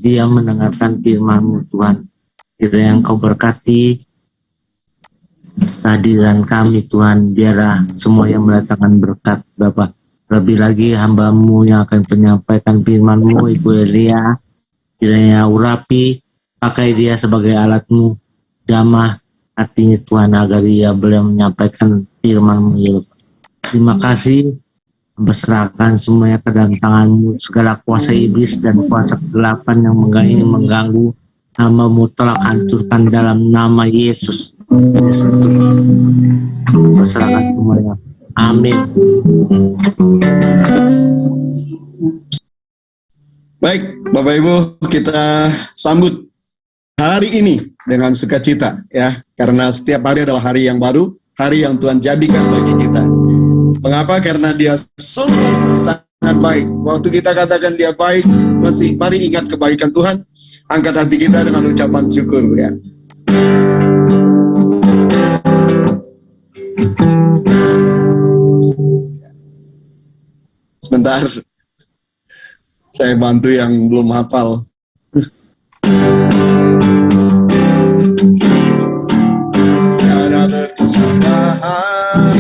dia mendengarkan firman-Mu Tuhan. Kiranya Engkau berkati kehadiran kami Tuhan, biarlah semua yang mendatangkan berkat Bapa. Lebih lagi hamba-Mu yang akan menyampaikan firman-Mu, Ibu Elia, kiranya urapi, pakai dia sebagai alat-Mu, jamah hatinya Tuhan agar ia boleh menyampaikan firman-Mu ya Bapak. Terima kasih, berserahkan semuanya ke dalam tangan-Mu, segala kuasa iblis dan kuasa kegelapan yang ingin mengganggu, hamba-Mu telah hancurkan dalam nama Yesus. Berserahkan semuanya. Amin. Baik, Bapak Ibu, kita sambut hari ini dengan sukacita ya, karena setiap hari adalah hari yang baru, hari yang Tuhan jadikan bagi kita. Mengapa? Karena Dia sungguh sangat baik. Waktu kita katakan Dia baik, mari ingat kebaikan Tuhan. Angkat hati kita dengan ucapan syukur ya. Sebentar, saya bantu yang belum hafal. Tiada berkesudahan,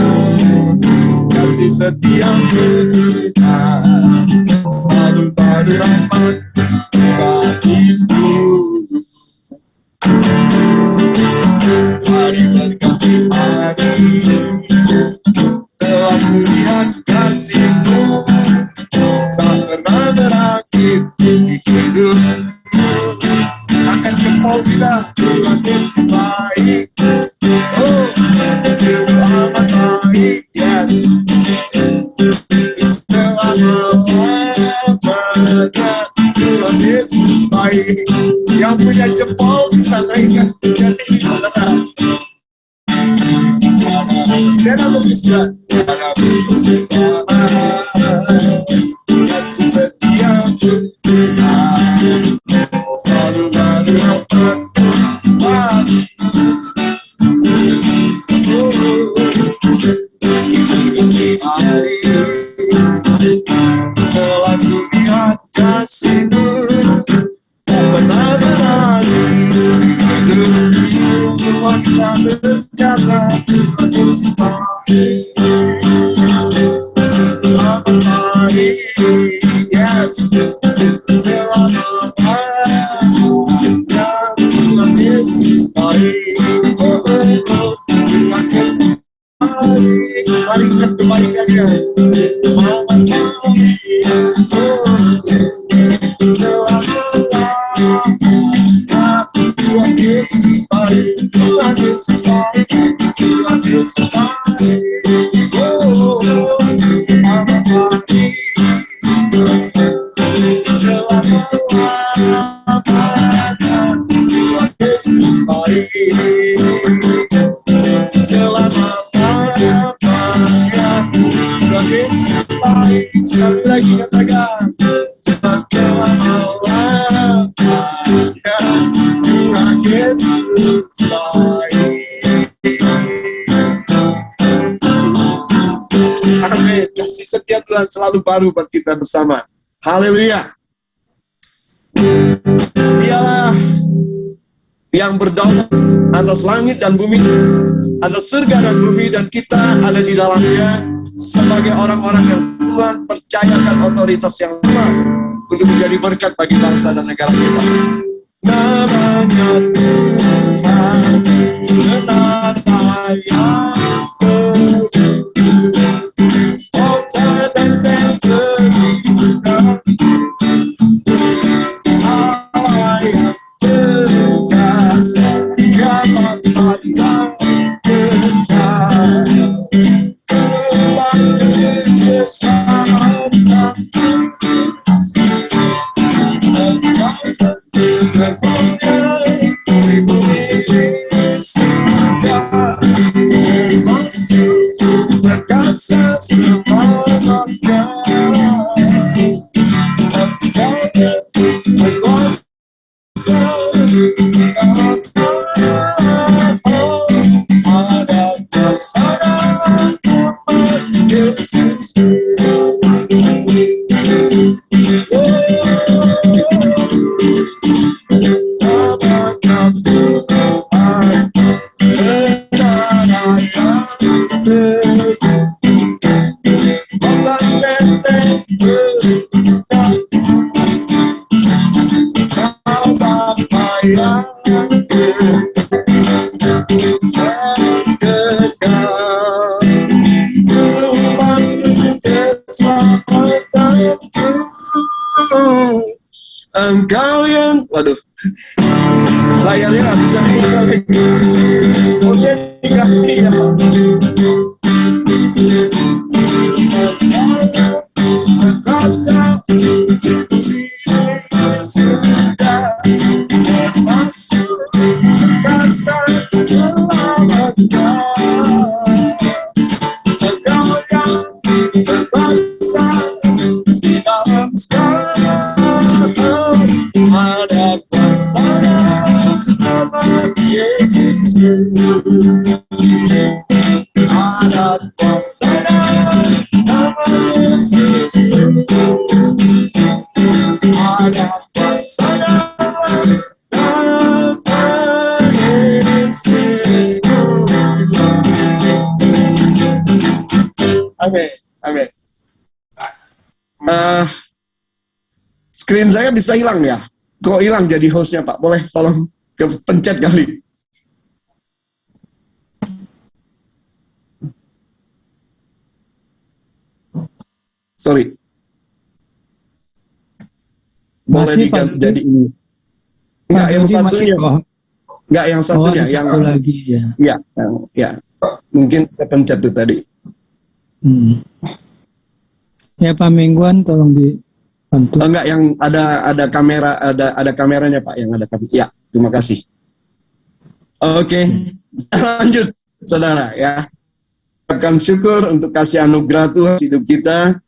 kasih setia kita, selalu berrahmat bagiku. Hari berganti hari, telah kulihat kasih-Mu, tak pernah berakhir di hidupku. Akan jempol kita, Tuhan yang baik. Oh, selamat baik, yes. Selamanya Tuhan Yesus baik. Yang punya jempol bisa naikkan jadi saudara. Tiada berkesudahan, tiada berkesudahan, kasih setiamu selalu berrahmat bagiku. Hari telah kulihat kasih-Mu, tak pernah berakhir hidupku. Semua kita berjaga selamat baik, yes. Selamanya Tuhan Yesus baik. Oh, Tuhan Yesus baik. Mari ingat kebaikannya. Selamat baik. Selamanya Tuhan Yesus baik. Tuhan Yesus baik. Tuhan Yesus baik. Oh, selamat baik. Sekali lagi katakan, Tuhan Yesus baik. Amin. Kasih setia Tuhan selalu baru buat kita bersama. Haleluya. Dialah yang berdaulat atas langit dan bumi, atas surga dan bumi, dan kita ada di dalamnya sebagai orang-orang yang Tuhan percayakan otoritas yang sama untuk menjadi berkat bagi bangsa dan negara kita. Namanya Tuhan, menata yang kota dan kita, Allah yang tegas, Dia memandang kehendak. Engkau yang, waduh, layarnya nggak bisa dibuka lagi. Maksudnya dikasih ya. Rasa sudah masuk rasa selamatkan. Engkau yang berbahasa di dalam segala ada kuasa nama Yesus, ada kuasa nama Yesus, ada kuasa nama Yesus. Amin, amin. Screen saya bisa hilang ya? Kok hilang jadi hostnya Pak? Boleh tolong pencet kali. Sorry. Boleh diganti jadi ini. Enggak yang satunya. Enggak yang satunya, yang satu lagi ya. Ya. Mungkin saya pencet tuh tadi. Ya Pak Mingguan tolong dibantu. Enggak, yang ada kamera, ada kameranya Pak, yang ada kamera. Ya, terima kasih. Oke. Lanjut Saudara ya. Ucapkan syukur untuk kasih anugerah Tuhan hidup kita.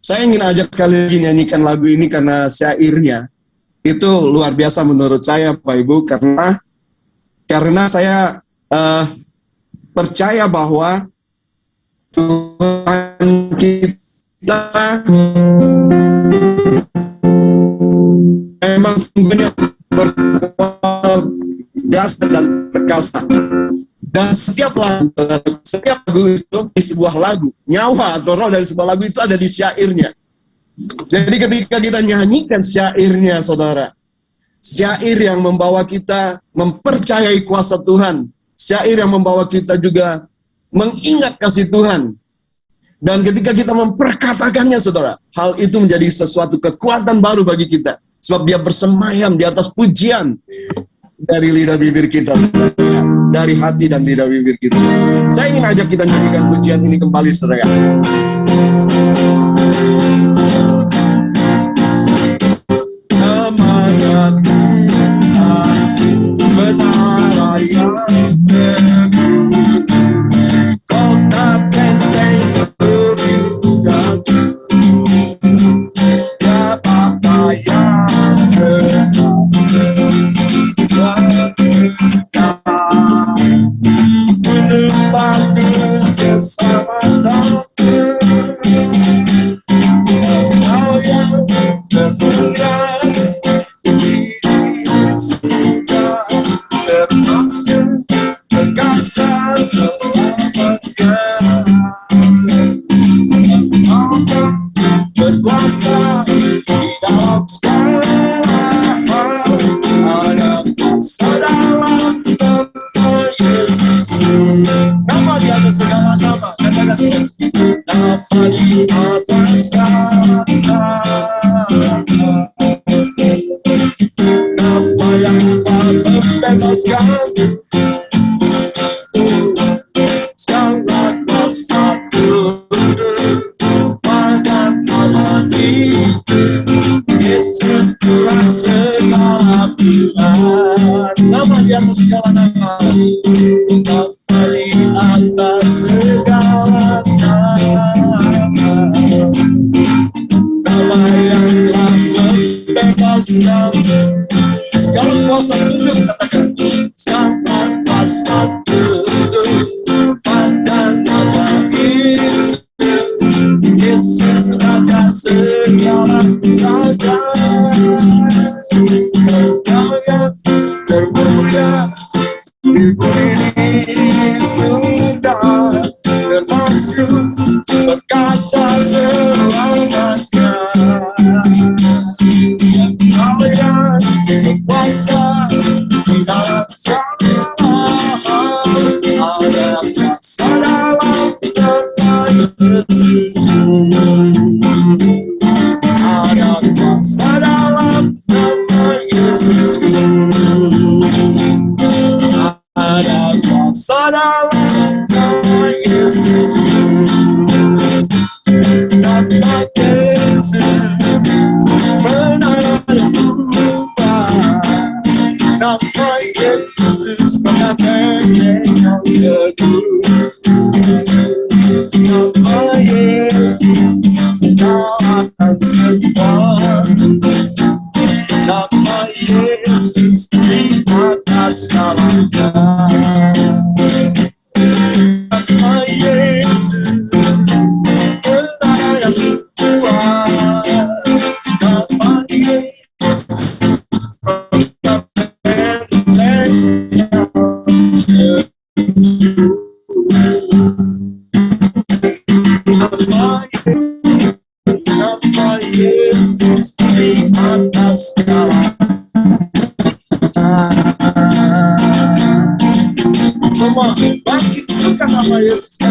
Saya ingin ajak kalian nyanyikan lagu ini karena syairnya itu luar biasa menurut saya Pak Ibu, karena saya percaya bahwa Tuhan kita memang sungguhnya berjasa dan perkasa. Dan setiap lagu itu di sebuah lagu, nyawa atau roh dari sebuah lagu itu ada di syairnya. Jadi ketika kita nyanyikan syairnya Saudara, syair yang membawa kita mempercayai kuasa Tuhan, syair yang membawa kita juga mengingat kasih Tuhan. Dan ketika kita memperkatakannya Saudara, hal itu menjadi sesuatu kekuatan baru bagi kita. Sebab dia bersemayam di atas pujian dari lidah bibir kita, dari hati dan lidah bibir kita. Saya ingin ajak kita nyanyikan pujian ini kembali Saudara. Amanat benar ayat kota benteng berjuang, ya apa yang menempati keselamatan. Kau yang berperan sudah termasuk perkasa selamatkan. Kau yang berkuasa di dalam segala hal, ada kuasa dalam nama Yesus. Nama di atas segala nama, katakan nama di atas segala nama yang telah membebaskan. Segala kuasa pada nama itu, Yesus Tuhan segala Tuhan. Nama di atas segala nama, nama di atas segala nama, nama yang telah membebaskan. Segala kuasa tunduk, katakan segala kuasa tunduk pada nama itu, Yesus Raja segala raja.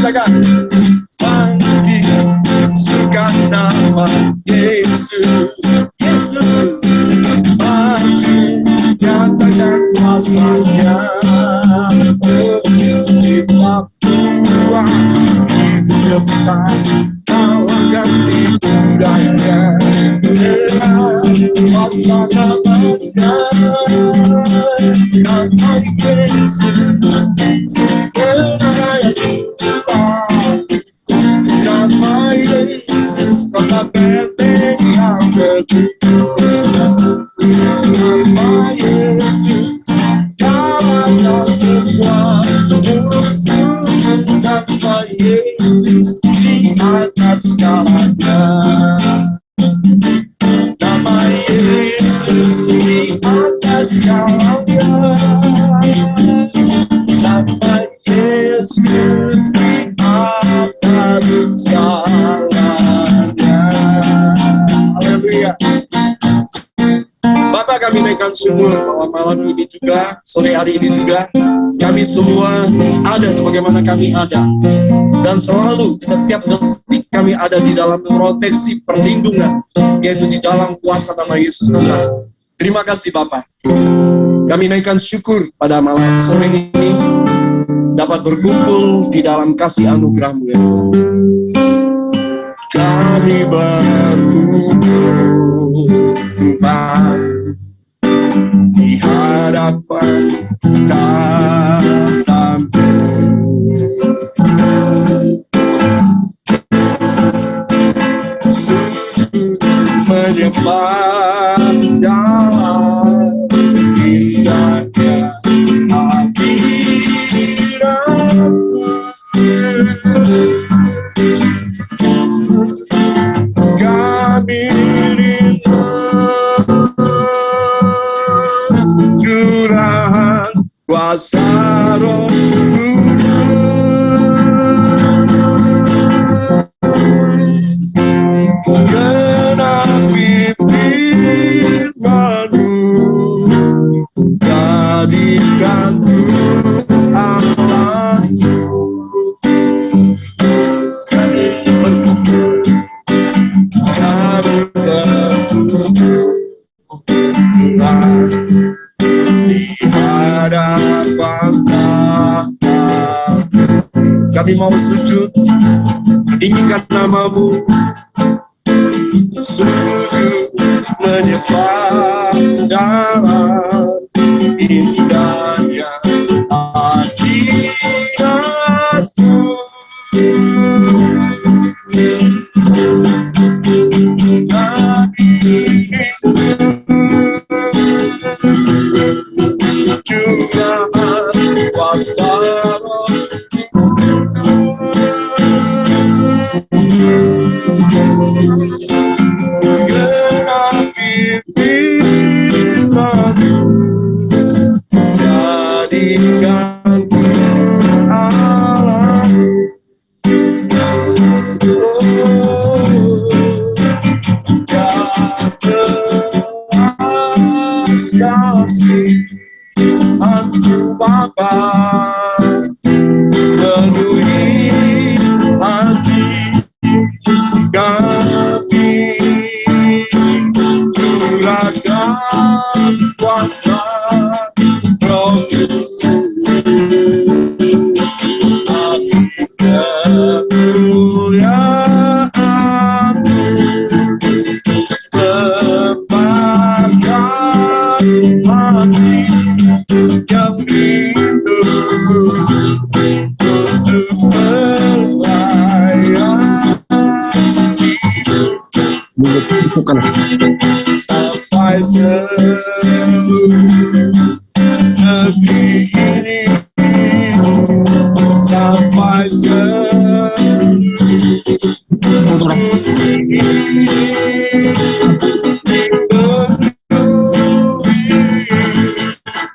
katakan sukan nama Yesus. Yesus maju nyatakan kuasanya kita Tuhan depan kalahkan budaya kuasa namanya nama Yesus beraya Tuhan nama Yesus kota benteng yang betul nama Yesus kalahkan semua musuh nama Yesus di atas segalanya nama Yesus di atas segalanya nama Yesus di atas segalanya. Haleluya. Bapak, kami naikkan syukur bahwa malam ini juga, sore hari ini juga, kami semua ada sebagaimana kami ada. Dan selalu setiap detik kami ada di dalam proteksi perlindungan, yaitu di dalam kuasa nama Yesus Tuhan. Terima kasih Bapak. Kami naikkan syukur pada malam sore ini dapat berkumpul di dalam kasih anugerah-Mu ya Tuhan. Kami berkumpul Tuhan di hadapan tahta-Mu, sujud menyembah dalam indahnya hadirat-Mu. Kami rindu curahan kuasa Roh Kudus, genapi firman-Mu, jadikan Tuhanku. Kami berkumpul Tuhan di hadapan tahta. Kami mau sujud meninggikan nama-Mu, sujud menyembah dalam indahnya hadirat-Mu. Curahan kuasa Roh genapi firman-Mu, jadikan Allah. Kasih Aku Bapa, penuhi hati kami, curahkan kuasa Roh Kudus, kemuliaan-Mu, terbakar hati yang rindu untuk melayani sampai seluruh negeri ini, sampai seluruh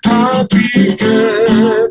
hati kemuliaan.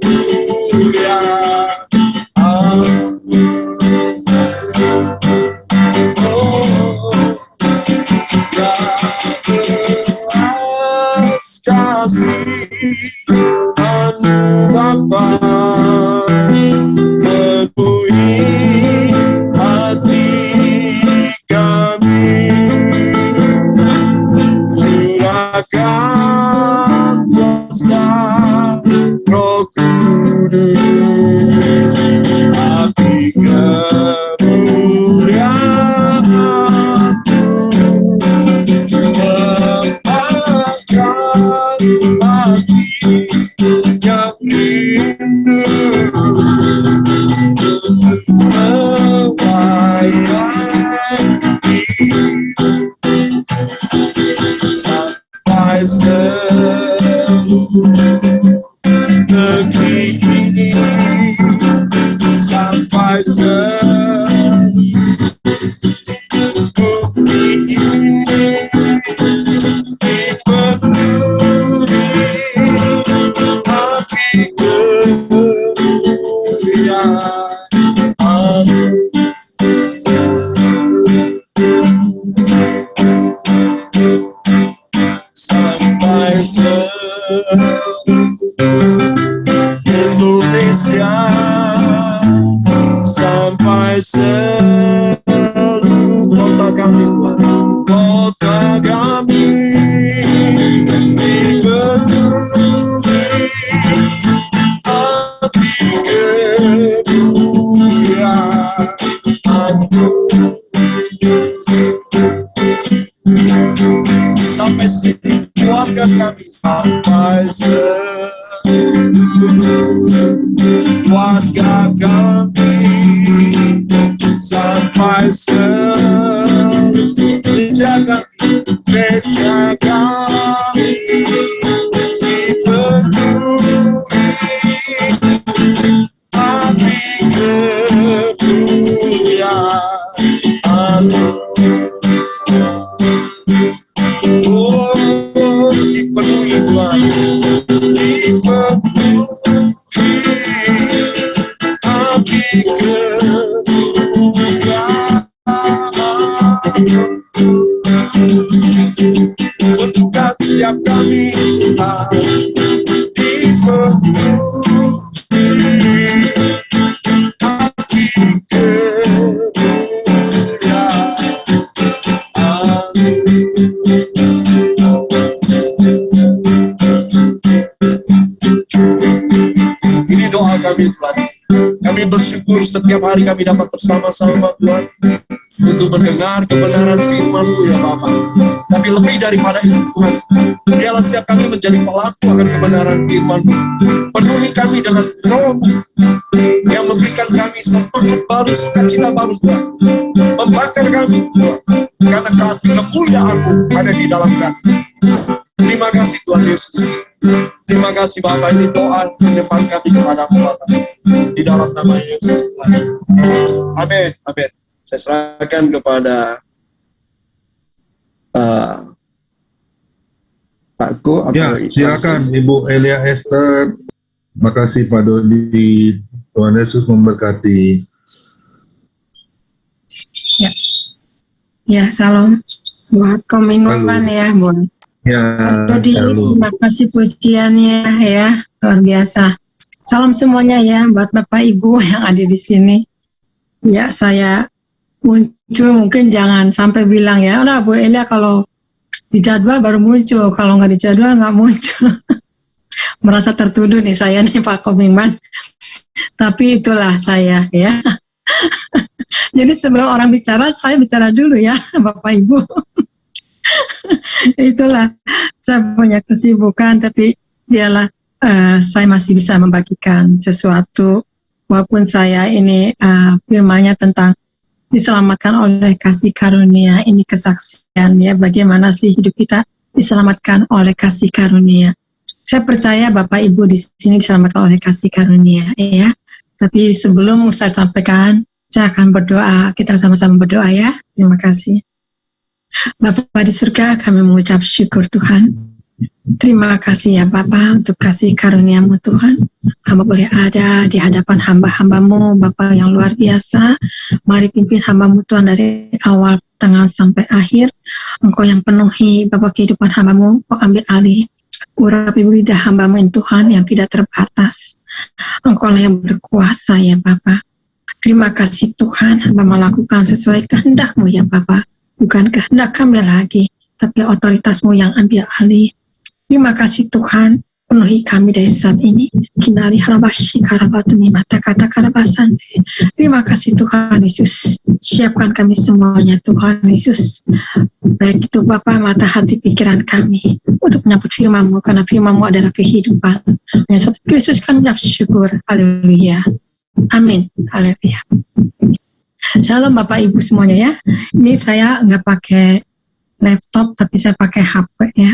seluruh negeri ini, sampai seluruh bumi ini dipenuhi api kemuliaan. Sampai seluruh Indonesia, sampai seluruh kota kami, kota kami dipenuhi api kemuliaan. Sampai segini keluarga kami, sampai seluruh keluarga kami, sampai seluruh gereja kami dipenuhi api kemuliaan. Oh, dipenuhi Tuhan, dipenuhi api kemuliaan. Untuk setiap kami, dipenuhi api Ini doa kami Tuhan. Kami bersyukur setiap hari kami dapat bersama-sama Tuhan untuk mendengar kebenaran firman-Mu ya Bapa. Tapi lebih daripada itu Tuhan, biarlah setiap kami menjadi pelaku akan kebenaran firman-Mu. Penuhi kami dengan Roh-Mu yang memberikan kami semangat baru, sukacita baru Tuhan. Membakar kami Tuhan, karena kemuliaan-Mu ada di dalam kami. Terima kasih Tuhan Yesus. Terima kasih Bapak, ini doa menyembah kami kepada-Mu Bapak. Di dalam nama Yesus Tuhan. Amin. Amin. Saya serahkan kepada Pakku. Ya, silakan Ibu Elia Esther. Makasih Pak Dodi. Tuhan Yesus memberkati. Ya, salam buat komingan ya, Bun. Ya, Dodi, terima kasih pujiannya ya, luar biasa. Salam semuanya ya buat Bapak Ibu yang ada di sini. Ya, saya muncul mungkin jangan sampai bilang ya, udah Bu Elia kalau di jadwal baru muncul, kalau nggak di jadwal nggak muncul. Merasa tertuduh nih saya nih Pak Komingman. Tapi itulah saya ya. Jadi sebelum orang bicara, saya bicara dulu ya Bapak Ibu. Itulah, saya punya kesibukan, tapi biarlah saya masih bisa membagikan sesuatu, walaupun saya ini firman-Nya tentang diselamatkan oleh kasih karunia, ini kesaksian ya, bagaimana sih hidup kita diselamatkan oleh kasih karunia. Saya percaya Bapak Ibu di sini diselamatkan oleh kasih karunia ya. Tapi sebelum saya sampaikan, saya akan berdoa, kita sama-sama berdoa ya. Terima kasih. Bapak di surga, kami mengucap syukur Tuhan. Terima kasih ya Bapak untuk kasih karunia-Mu Tuhan. Hamba boleh ada di hadapan hamba-hamba-Mu Bapak yang luar biasa. Mari pimpin hamba-Mu Tuhan dari awal, tengah sampai akhir. Engkau yang penuhi Bapak kehidupan hamba-Mu, Engkau ambil alih. Urapi lidah hamba-Mu Tuhan yang tidak terbatas. Engkau lah yang berkuasa ya Bapak. Terima kasih Tuhan, hamba melakukan sesuai kehendak-Mu ya Bapak. Bukan kehendak kami lagi, tapi otoritas-Mu yang ambil alih. Terima kasih Tuhan, penuhi kami dari saat ini. Kinari harabashi karabatumi mata kata karabasante. Terima kasih Tuhan Yesus, siapkan kami semuanya Tuhan Yesus. Baik itu Bapa, mata hati pikiran kami untuk menyambut firman-Mu, karena firman-Mu adalah kehidupan. Yesus Kristus kami bersyukur. Haleluya. Amin. Haleluya. Salam Bapak Ibu semuanya ya. Ini saya nggak pakai laptop, tapi saya pakai HP ya.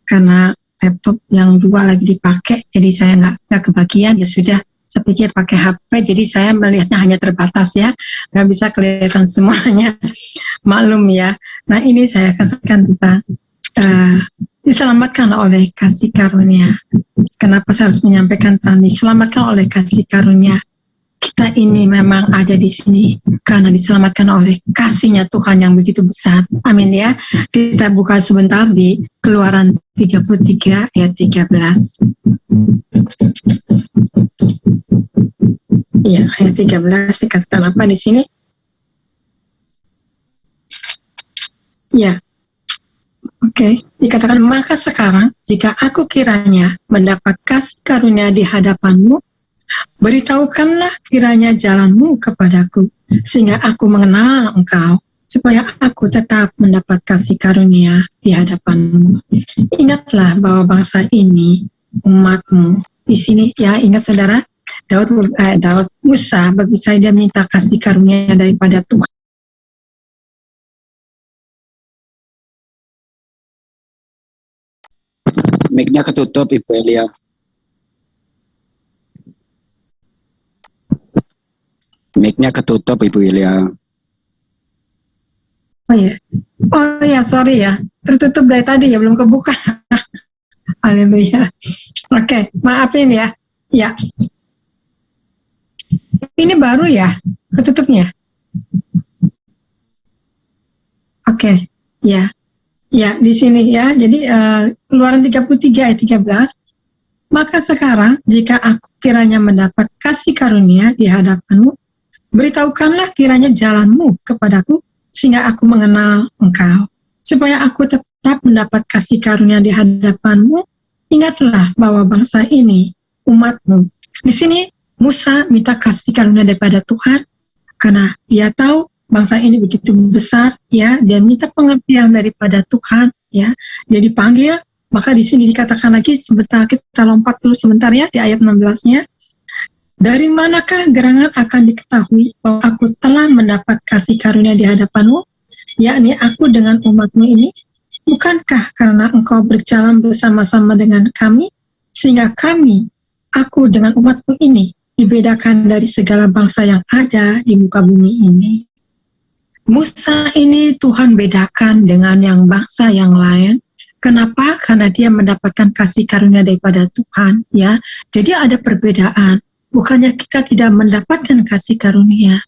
karena laptop yang 2 lagi dipakai, jadi saya nggak kebagian. Ya sudah, saya pikir pakai HP, jadi saya melihatnya hanya terbatas ya, nggak bisa kelihatan semuanya. Maklum ya. Nah, ini saya akan sampaikan tentang diselamatkan oleh kasih karunia. Kenapa saya harus menyampaikan tentang diselamatkan oleh kasih karunia? Kita ini memang ada di sini karena diselamatkan oleh kasih-Nya Tuhan yang begitu besar. Amin ya. Kita buka sebentar di Keluaran 33 ayat 13. Iya, ayat 13 dikatakan apa di sini? Ya. Oke, dikatakan, maka sekarang jika aku kiranya mendapat kasih karunia di hadapanmu, beritahukanlah kiranya jalanmu kepadaku, sehingga aku mengenal engkau, supaya aku tetap mendapat kasih karunia di hadapanmu. Ingatlah bahwa bangsa ini, umatmu, di sini ya, ingat saudara, Daud Musa, bagi saya dia minta kasih karunia daripada Tuhan. Mic-nya ketutup, Ibu Elia. Mic-nya ketutup, Ibu Elia. Oh ya, sorry ya, tertutup dari tadi ya, belum kebuka. Haleluya. Oke, maafin ya. Ya. Ini baru ya, ketutupnya. Oke, ya. Ya, di sini ya. Jadi Keluaran 33 ayat 13. Maka sekarang jika aku kiranya mendapat kasih karunia di hadapanmu, beritahukanlah kiranya jalanmu kepadaku, sehingga aku mengenal engkau, supaya aku tetap mendapat kasih karunia di hadapanmu. Ingatlah bahwa bangsa ini, umatmu. Di sini Musa minta kasih karunia daripada Tuhan, karena dia tahu bangsa ini begitu besar, ya. Dia minta pengertian daripada Tuhan, ya. Dia dipanggil, maka di sini dikatakan lagi, sebentar kita lompat dulu sebentar ya, di ayat 16-nya. Dari manakah gerangan akan diketahui bahwa aku telah mendapat kasih karunia di hadapanmu, yakni aku dengan umatmu ini? Bukankah karena engkau berjalan bersama-sama dengan kami, sehingga kami, aku dengan umatku ini, dibedakan dari segala bangsa yang ada di muka bumi ini. Musa ini Tuhan bedakan dengan yang bangsa yang lain. Kenapa? Karena dia mendapatkan kasih karunia daripada Tuhan, ya. Jadi ada perbedaan. Bukannya kita tidak mendapatkan kasih karunia.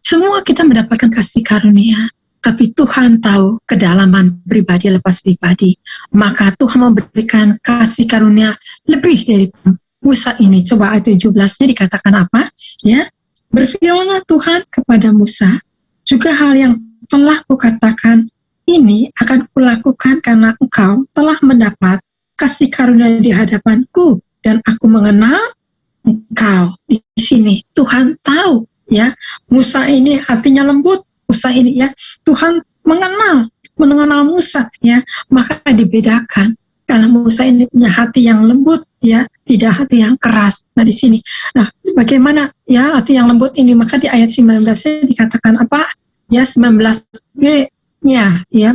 Semua kita mendapatkan kasih karunia, tapi Tuhan tahu kedalaman pribadi lepas pribadi. Maka Tuhan memberikan kasih karunia lebih dari Musa ini. Coba ayat 17-nya dikatakan apa? Ya, berfirmanlah Tuhan kepada Musa, juga hal yang telah kukatakan ini akan kulakukan karena engkau telah mendapat kasih karunia di hadapanku dan aku mengenal engkau. Di sini Tuhan tahu, ya, Musa ini hatinya lembut. Musa ini, ya, Tuhan mengenal Musa, ya, maka dibedakan karena Musa ini punya hati yang lembut, ya, tidak hati yang keras. Nah, di sini, nah, bagaimana ya hati yang lembut ini? Maka di ayat 19 dikatakan apa? Ya, 19b-nya, ya,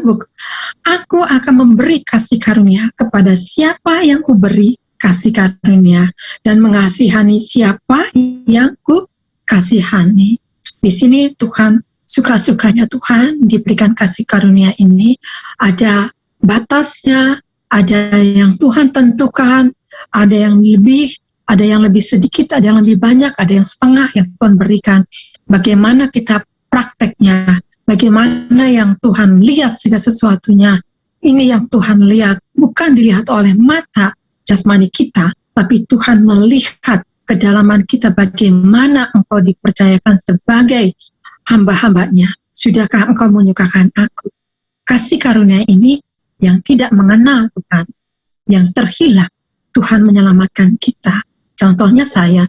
aku akan memberi kasih karunia kepada siapa yang kuberi kasih karunia, dan mengasihani siapa yang ku kasihani. Di sini Tuhan, suka-sukanya Tuhan diberikan kasih karunia ini, ada batasnya, ada yang Tuhan tentukan, ada yang lebih sedikit, ada yang lebih banyak, ada yang setengah yang Tuhan berikan. Bagaimana kita prakteknya, bagaimana yang Tuhan lihat segala sesuatunya, ini yang Tuhan lihat, bukan dilihat oleh mata jasmani kita, tapi Tuhan melihat kedalaman kita, bagaimana engkau dipercayakan sebagai hamba-hambanya. Sudahkah engkau menyukakan aku? Kasih karunia ini yang tidak mengenal Tuhan, yang terhilang, Tuhan menyelamatkan kita. Contohnya saya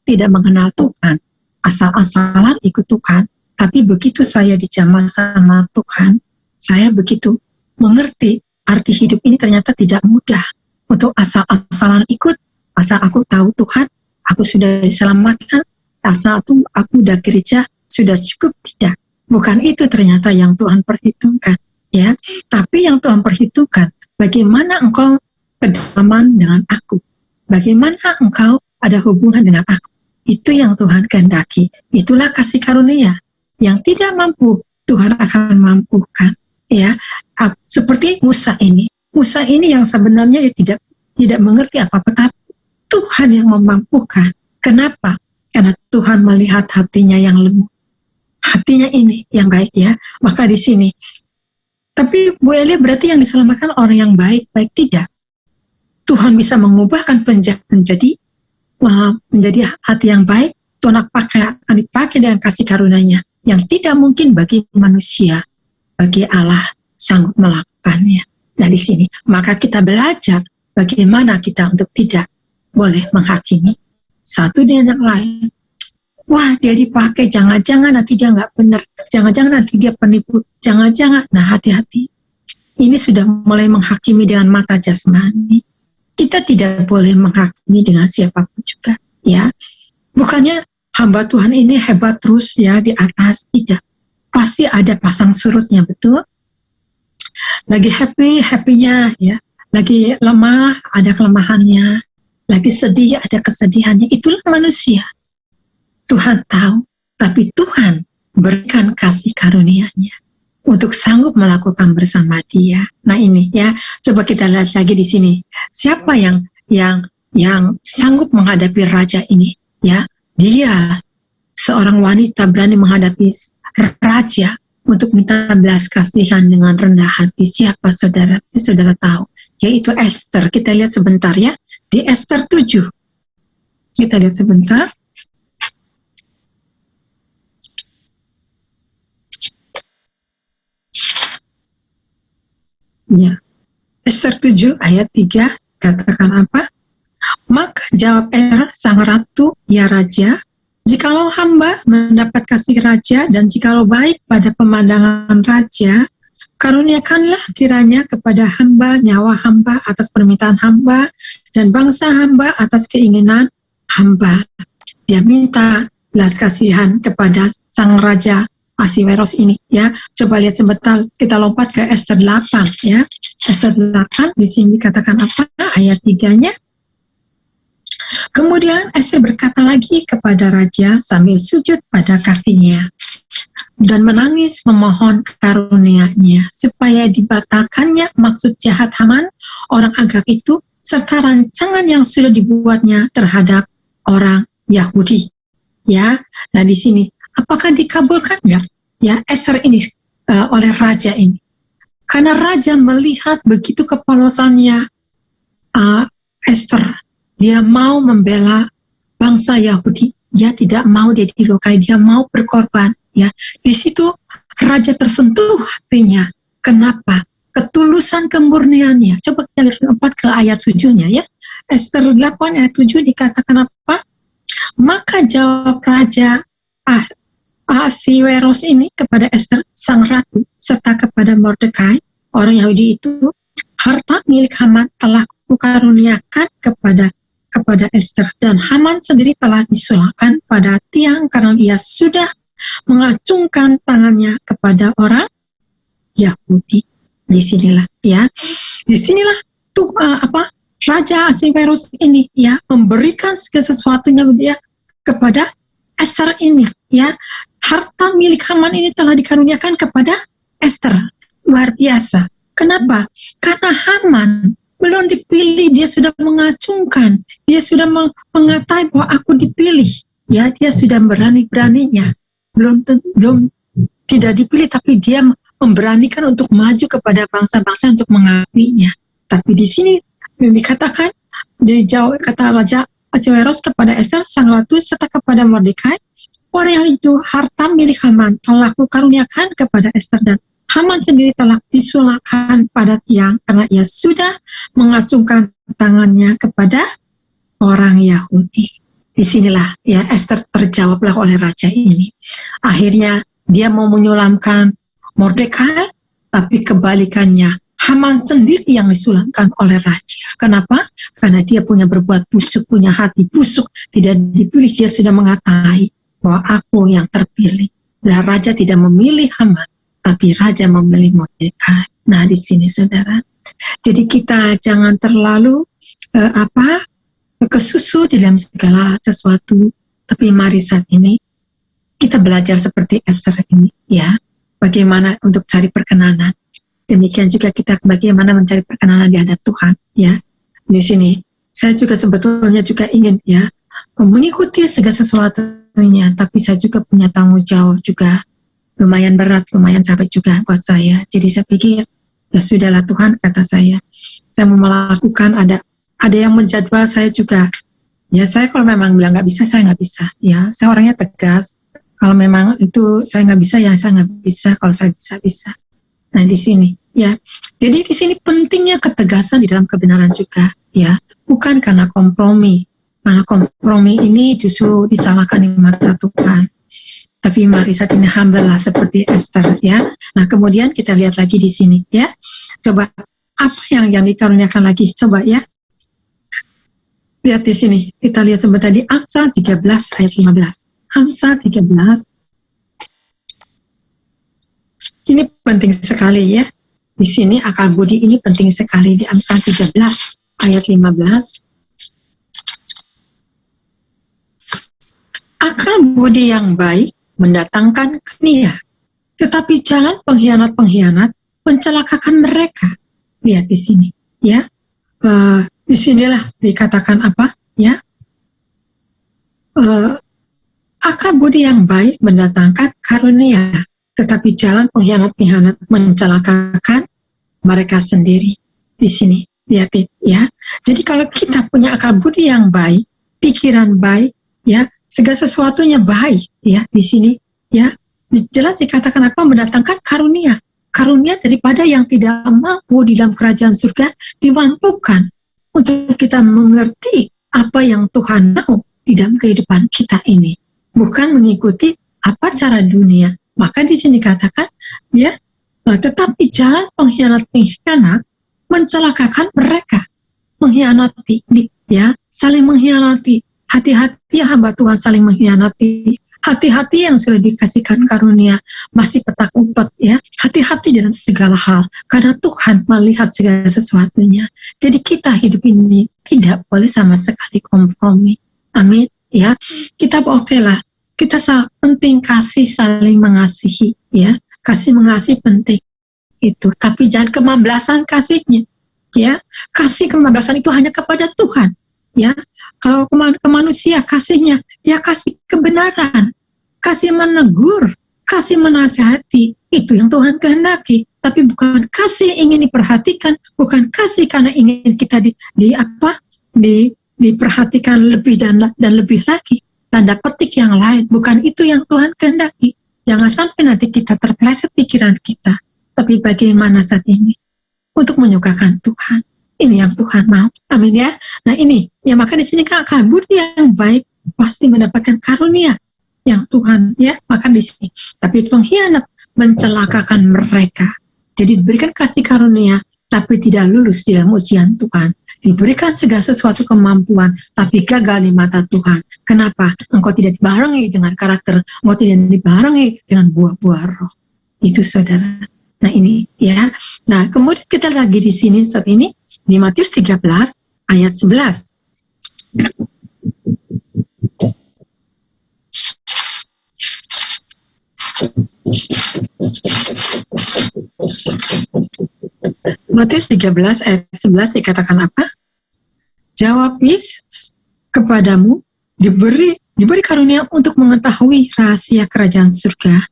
tidak mengenal Tuhan, asal-asalan ikut Tuhan, tapi begitu saya dijamah sama Tuhan, saya begitu mengerti arti hidup ini ternyata tidak mudah. Untuk asal-asalan ikut, asal aku tahu Tuhan, aku sudah diselamatkan, asal aku udah gereja, sudah cukup, tidak. Bukan itu ternyata yang Tuhan perhitungkan, ya. Tapi yang Tuhan perhitungkan, bagaimana engkau kedalaman dengan aku? Bagaimana engkau ada hubungan dengan aku? Itu yang Tuhan kehendaki. Itulah kasih karunia. Yang tidak mampu, Tuhan akan mampukan. Ya, seperti Musa ini. Musa ini yang sebenarnya tidak mengerti apa-apa, tapi Tuhan yang memampukan. Kenapa? Karena Tuhan melihat hatinya yang lembut. Hatinya ini yang baik ya. Maka di sini. Tapi Bu Elia berarti yang diselamatkan orang yang baik tidak. Tuhan bisa mengubahkan penjahat menjadi hati yang baik. Tuhan akan dipakai dengan kasih karunia-Nya yang tidak mungkin bagi manusia, bagi Allah sanggup melakukannya. Nah di sini maka kita belajar bagaimana kita untuk tidak boleh menghakimi satu dengan yang lain. Wah, dia dipakai, jangan-jangan nanti dia nggak benar, jangan-jangan nanti dia penipu, jangan-jangan. Nah, hati-hati. Ini sudah mulai menghakimi dengan mata jasmani. Kita tidak boleh menghakimi dengan siapapun juga, ya. Bukannya hamba Tuhan ini hebat terus ya di atas, tidak. Pasti ada pasang surutnya, betul? Lagi happy-nya, ya. Lagi lemah, ada kelemahannya. Lagi sedih, ada kesedihannya. Itulah manusia. Tuhan tahu, tapi Tuhan berikan kasih karunia-Nya untuk sanggup melakukan bersama Dia. Nah ini ya, coba kita lihat lagi di sini. Siapa yang sanggup menghadapi raja ini? Ya, dia seorang wanita berani menghadapi raja untuk minta belas kasihan dengan rendah hati. Siapa saudara? Saudara tahu, yaitu Esther. Kita lihat sebentar ya di Esther 7. Kita lihat sebentar. Ya. Esther 7 ayat 3 katakan apa? Maka jawab Esther sang ratu, ya raja, jikalau hamba mendapat kasih raja dan jikalau baik pada pemandangan raja, karuniakanlah kiranya kepada hamba nyawa hamba atas permintaan hamba dan bangsa hamba atas keinginan hamba. Dia minta belas kasihan kepada sang raja Ahasiweros ini ya. Coba lihat sebentar, kita lompat ke Esther 8 ya. Esther 8 di sini dikatakan apa? Ayat 3-nya. Kemudian Esther berkata lagi kepada raja sambil sujud pada kakinya dan menangis memohon karunia-Nya supaya dibatalkannya maksud jahat Haman orang Agag itu serta rancangan yang sudah dibuatnya terhadap orang Yahudi. Ya, nah di sini apakah dikabulkan nggak? Ya, Esther ini oleh raja ini. Karena raja melihat begitu kepolosannya Esther, dia mau membela bangsa Yahudi. Dia tidak mau dia dilukai, dia mau berkorban. Ya, di situ raja tersentuh hatinya. Kenapa? Ketulusan kemurniannya. Coba kita lihat ke ayat 7-nya ya. Esther 8 ayat 7 dikatakan apa? Maka jawab raja Ahasiweros ini kepada Esther sang ratu serta kepada Mordekai orang Yahudi itu, harta milik Haman telah kukaruniakan kepada Esther dan Haman sendiri telah disulahkan pada tiang karena ia sudah mengacungkan tangannya kepada orang Yahudi. Disinilah ya, disinilah tuh Raja Ahasiweros ini ya memberikan segala sesuatunya dia kepada Esther ini ya. Harta milik Haman ini telah dikaruniakan kepada Esther. Luar biasa. Kenapa? Karena Haman belum dipilih, dia sudah mengacungkan, dia sudah mengatai bahwa aku dipilih. Ya, dia sudah berani-beraninya. Belum tidak dipilih, tapi dia memberanikan untuk maju kepada bangsa-bangsa untuk mengakuinya. Tapi di sini dikatakan, dijawab kata Raja Ahasiweros kepada Esther sang ratu serta kepada Mordekai, orang yang itu harta milik Haman telah kukaruniakan kepada Esther dan Haman sendiri telah disulahkan pada tiang karena ia sudah mengacungkan tangannya kepada orang Yahudi. Disinilah ya Esther terjawablah oleh raja ini. Akhirnya dia mau menyulamkan Mordekai, tapi kebalikannya Haman sendiri yang disulangkan oleh raja. Kenapa? Karena dia punya berbuat busuk, punya hati busuk, tidak dipilih, dia sudah mengatai bahwa aku yang terpilih. Dan raja tidak memilih Haman, tapi raja memilih Mordekai. Nah, di sini saudara. Jadi kita jangan terlalu kesusu dalam segala sesuatu. Tapi mari saat ini kita belajar seperti Esther ini, ya. Bagaimana untuk cari perkenanan. Demikian juga kita bagaimana mencari perkenanan di hadap Tuhan, ya. Di sini saya juga sebetulnya juga ingin, ya, mengikuti segala sesuatunya, tapi saya juga punya tanggung jawab juga. Lumayan berat, lumayan capek juga buat saya. Jadi saya pikir, ya sudahlah Tuhan, kata saya mau melakukan, ada yang menjadwal saya juga. Ya saya kalau memang bilang nggak bisa, saya nggak bisa. Ya saya orangnya tegas. Kalau memang itu saya nggak bisa, ya saya nggak bisa. Kalau saya bisa. Nah di sini, ya. Jadi di sini pentingnya ketegasan di dalam kebenaran juga, ya. Bukan karena kompromi. Karena kompromi ini justru disalahkan di mata Tuhan. Tapi mari saat ini humble lah seperti Esther, ya. Nah kemudian kita lihat lagi di sini, ya. Coba apa yang dikaruniakan lagi, coba ya. Lihat di sini, kita lihat sebentar di Amsal 13 ayat 15. Amsal 13. Ini penting sekali, ya. Di sini akal budi ini penting sekali di Amsal 13 ayat 15. Akal budi yang baik mendatangkan karunia, tetapi jalan pengkhianat-pengkhianat mencelakakan mereka. Lihat di sini, ya. Di sinilah dikatakan apa, ya? Akal budi yang baik mendatangkan karunia, tetapi jalan pengkhianat-pengkhianat mencelakakan mereka sendiri. Di sini, lihat, ya. Jadi kalau kita punya akal budi yang baik, pikiran baik, ya. Segala sesuatunya baik, ya, di sini, ya, jelas dikatakan apa, mendatangkan karunia daripada yang tidak mampu di dalam kerajaan surga dimampukan untuk kita mengerti apa yang Tuhan mau di dalam kehidupan kita ini, bukan mengikuti apa cara dunia. Maka di sini katakan, ya, tetapi jalan pengkhianat mencelakakan mereka, mengkhianati, ya, saling mengkhianati. Hati-hati ya hamba Tuhan saling mengkhianati. Hati-hati yang sudah dikasihkan karunia masih petak umpet, ya. Hati-hati dalam segala hal karena Tuhan melihat segala sesuatunya. Jadi kita hidup ini tidak boleh sama sekali kompromi. Amin, ya. Kita oke lah. Kita penting kasih, saling mengasihi, ya. Kasih mengasihi penting itu, tapi jangan kemablasan kasihnya, ya. Kasih kemablasan itu hanya kepada Tuhan, ya. Kalau ke manusia kasihnya, ya kasih kebenaran, kasih menegur, kasih menasihati, itu yang Tuhan kehendaki. Tapi bukan kasih ingin diperhatikan, bukan kasih karena ingin kita diperhatikan lebih dan lebih lagi, tanda petik yang lain. Bukan itu yang Tuhan kehendaki. Jangan sampai nanti kita terpeleset pikiran kita. Tapi bagaimana saat ini untuk menyukakan Tuhan? Ini yang Tuhan mau, amin ya. Nah ini, ya maka di sini kan akal budi yang baik pasti mendapatkan karunia yang Tuhan, ya. Maka di sini, tapi pengkhianat mencelakakan mereka. Jadi diberikan kasih karunia, tapi tidak lulus di dalam ujian Tuhan. Diberikan segala sesuatu kemampuan, tapi gagal di mata Tuhan. Kenapa? Engkau tidak dibarengi dengan karakter, engkau tidak dibarengi dengan buah-buah roh. Itu saudara. Nah ini, ya. Nah kemudian kita lagi di sini saat ini di Matius 13 ayat 11. Matius 13 ayat 11 dikatakan apa? Jawab Yesus, kepadamu diberi karunia untuk mengetahui rahasia kerajaan surga,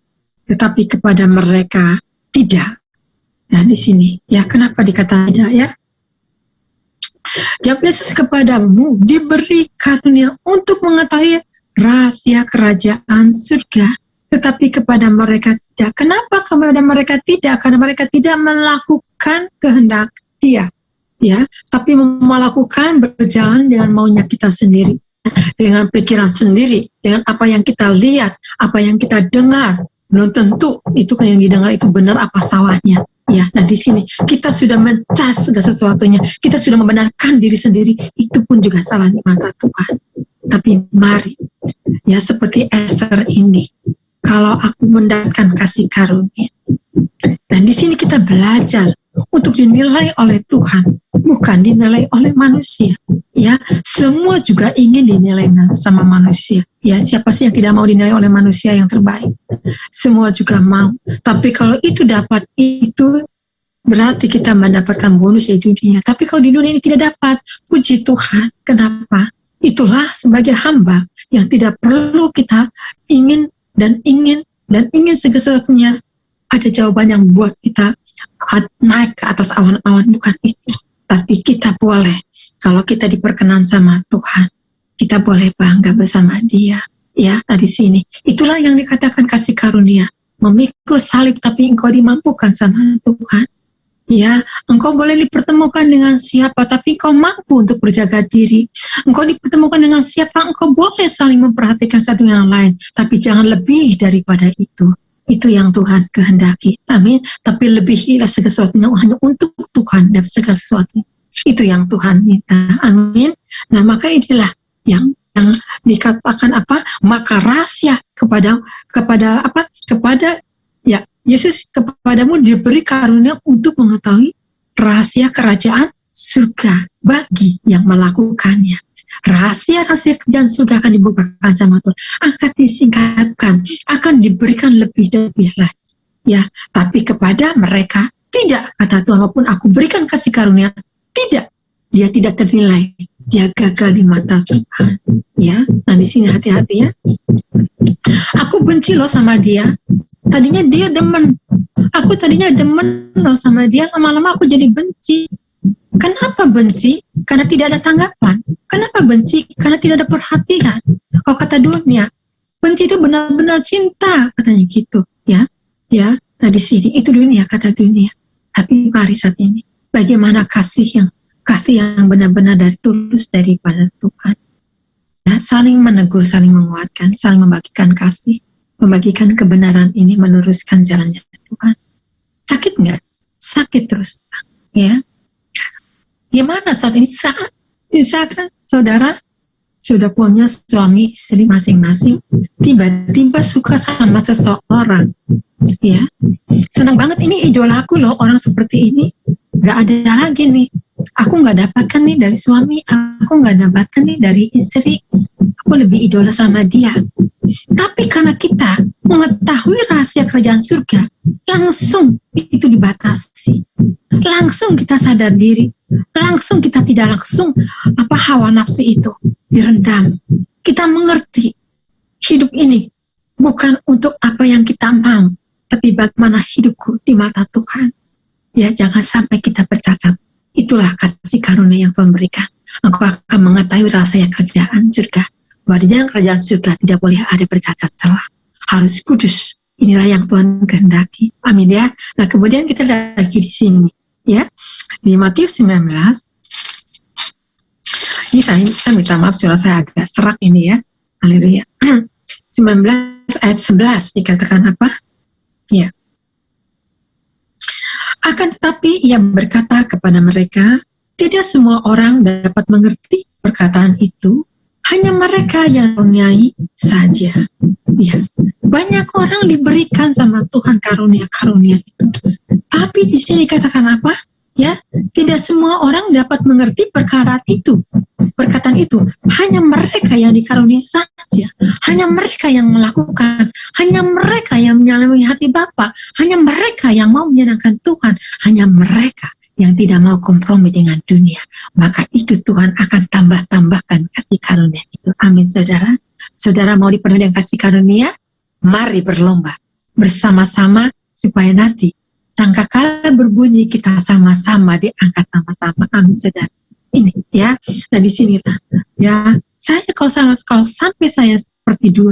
tetapi kepada mereka tidak. Nah di sini, ya kenapa dikatakan tidak, ya? Jawab Yesus, kepadamu diberi karunia untuk mengetahui rahasia kerajaan surga, tetapi kepada mereka tidak. Kenapa kepada mereka tidak? Karena mereka tidak melakukan kehendak Dia, ya, tapi melakukan berjalan dengan maunya kita sendiri, dengan pikiran sendiri, dengan apa yang kita lihat, apa yang kita dengar. Belum tentu itu yang didengar itu benar apa salahnya. Ya, nah di sini kita sudah mencas segala sesuatunya, kita sudah membenarkan diri sendiri, itu pun juga salah di mata Tuhan. Tapi mari, ya seperti Esther ini, kalau aku mendapatkan kasih karunia, dan di sini kita belajar untuk dinilai oleh Tuhan, bukan dinilai oleh manusia. Ya, semua juga ingin dinilai sama manusia. Ya, siapa sih yang tidak mau dinilai oleh manusia yang terbaik? Semua juga mau. Tapi kalau itu dapat, itu berarti kita mendapatkan bonus di dunia. Tapi kalau di dunia ini tidak dapat, puji Tuhan. Kenapa? Itulah sebagai hamba yang tidak perlu kita ingin segala sesuatunya. Ada jawaban yang buat kita naik ke atas awan-awan, bukan itu. Tapi kita boleh, kalau kita diperkenan sama Tuhan, kita boleh bangga bersama Dia. Ya, di sini. Itulah yang dikatakan kasih karunia. Memikul salib tapi engkau dimampukan sama Tuhan. Ya, engkau boleh dipertemukan dengan siapa, tapi engkau mampu untuk berjaga diri. Engkau dipertemukan dengan siapa, engkau boleh saling memperhatikan satu yang lain, tapi jangan lebih daripada itu. Itu yang Tuhan kehendaki. Amin. Tapi lebihilah segala sesuatunya hanya untuk Tuhan dan segala sesuatu. Itu yang Tuhan minta. Amin. Nah, maka inilah yang dikatakan apa? Maka rahasia kepada ya Yesus, kepadamu diberi karunia untuk mengetahui rahasia kerajaan surga bagi yang melakukannya. Rahasia-rahasia kerjaan surga akan dibukakan sama Tuhan, akan disingkatkan, akan diberikan lebih lagi. Ya, tapi kepada mereka tidak, kata Tuhan, walaupun aku berikan kasih karunia, tidak, dia tidak ternilai, dia gagal di mata Tuhan. Ya, nah di sini hati-hati ya. Aku benci loh sama dia. Tadinya dia demen, aku tadinya demen loh sama dia, lama-lama aku jadi benci. Kenapa benci? Karena tidak ada tanggapan. Kenapa benci? Karena tidak ada perhatian. Kalau kata dunia, benci itu benar-benar cinta, katanya gitu, ya. Ya, nah di sini itu dunia, kata dunia. Tapi mari saat ini, bagaimana kasih yang benar-benar dari tulus daripada Tuhan. Ya, saling menegur, saling menguatkan, saling membagikan kasih, membagikan kebenaran ini, meneruskan jalannya Tuhan. Sakit nggak? Sakit terus, ya. Gimana saat ini? Misalkan saudara sudah punya suami istri masing-masing, tiba-tiba suka sama seseorang, ya. Senang banget, ini idolaku loh, orang seperti ini. Gak ada lagi nih. Aku gak dapatkan nih dari suami, aku gak dapatkan nih dari istri. Aku lebih idola sama dia. Tapi karena kita mengetahui rahasia kerajaan surga, langsung itu dibatasi. Langsung kita sadar diri. Langsung kita tidak langsung hawa nafsu itu direndam. Kita mengerti hidup ini bukan untuk apa yang kita mau, tapi bagaimana hidupku di mata Tuhan. Ya, jangan sampai kita bercacat. Itulah kasih karunia yang Tuhan berikan. Engkau akan mengetahui rahasia kerajaan surga. Bahwa di dalam kerajaan surga tidak boleh ada bercacat celah. Harus kudus. Inilah yang Tuhan kehendaki. Amin ya. Nah, kemudian kita lagi di sini. Ya, di Matius 19. Ini saya minta maaf, suara saya agak serak ini ya. Haleluya. 19 ayat 11 dikatakan apa? Ya. Akan tetapi ia berkata kepada mereka, tidak semua orang dapat mengerti perkataan itu, hanya mereka yang mempunyai saja. Ya, banyak orang diberikan sama Tuhan karunia-karunia itu. Tapi di sini katakan apa? Ya, tidak semua orang dapat mengerti perkataan itu. Hanya mereka yang dikaruniai saja. Hanya mereka yang melakukan. Hanya mereka yang menyalami hati Bapa. Hanya mereka yang mau menyenangkan Tuhan. Hanya mereka yang tidak mau kompromi dengan dunia. Maka itu Tuhan akan tambahkan kasih karunia itu. Amin, saudara. Saudara mau dipenuhi dengan kasih karunia? Mari berlomba bersama-sama supaya nanti sangkakala berbunyi kita sama-sama diangkat sama-sama. Amin, saudara. Ini ya. Nah di sini ya, saya kalau sampai saya seperti dulu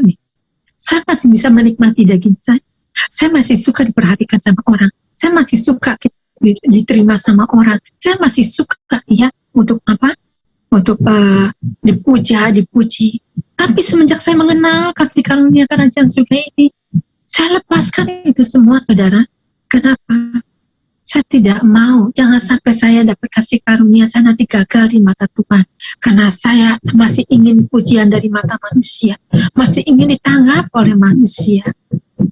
nih, saya masih bisa menikmati daging saya. Saya masih suka diperhatikan sama orang. Saya masih suka diterima sama orang. Saya masih suka ya untuk apa? Untuk dipuji. Tapi semenjak saya mengenal kasih karunia kerajaan surga ini, saya lepaskan itu semua, saudara. Kenapa? Saya tidak mau, jangan sampai saya dapat kasih karunia, saya nanti gagal di mata Tuhan. Karena saya masih ingin pujian dari mata manusia, masih ingin ditanggap oleh manusia.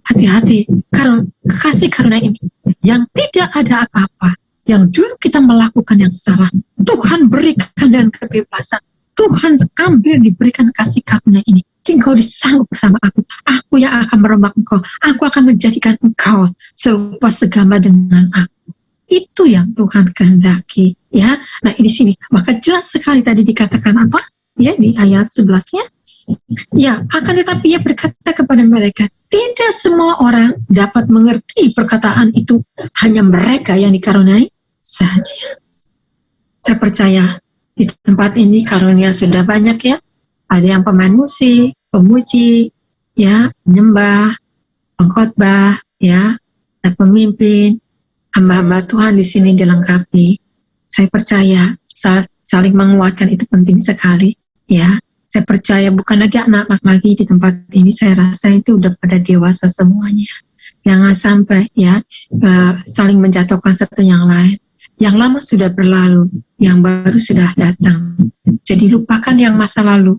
Hati-hati, karena kasih karunia ini yang tidak ada apa-apa, yang dulu kita melakukan yang salah, Tuhan berikan dengan kebebasan. Tuhan ambil, diberikan kasih karunia ini. Engkau disanggup bersama aku yang akan merombak engkau, aku akan menjadikan engkau serupa segambar dengan aku. Itu yang Tuhan kehendaki, ya. Nah, di sini maka jelas sekali tadi dikatakan apa? Ya, di ayat 11-nya. Ya, akan tetapi ia berkata kepada mereka, tidak semua orang dapat mengerti perkataan itu, hanya mereka yang dikaruniai saja. Saya percaya di tempat ini karunia sudah banyak, ya. Ada yang pemain musik, pemuji, ya, penyembah, pengkhotbah, ya, dan pemimpin, hamba-hamba Tuhan di sini dilengkapi. Saya percaya saling menguatkan itu penting sekali, ya. Saya percaya bukan lagi anak-anak lagi di tempat ini, saya rasa itu udah pada dewasa semuanya. Jangan sampai, ya, saling menjatuhkan satu yang lain. Yang lama sudah berlalu, yang baru sudah datang. Jadi lupakan yang masa lalu,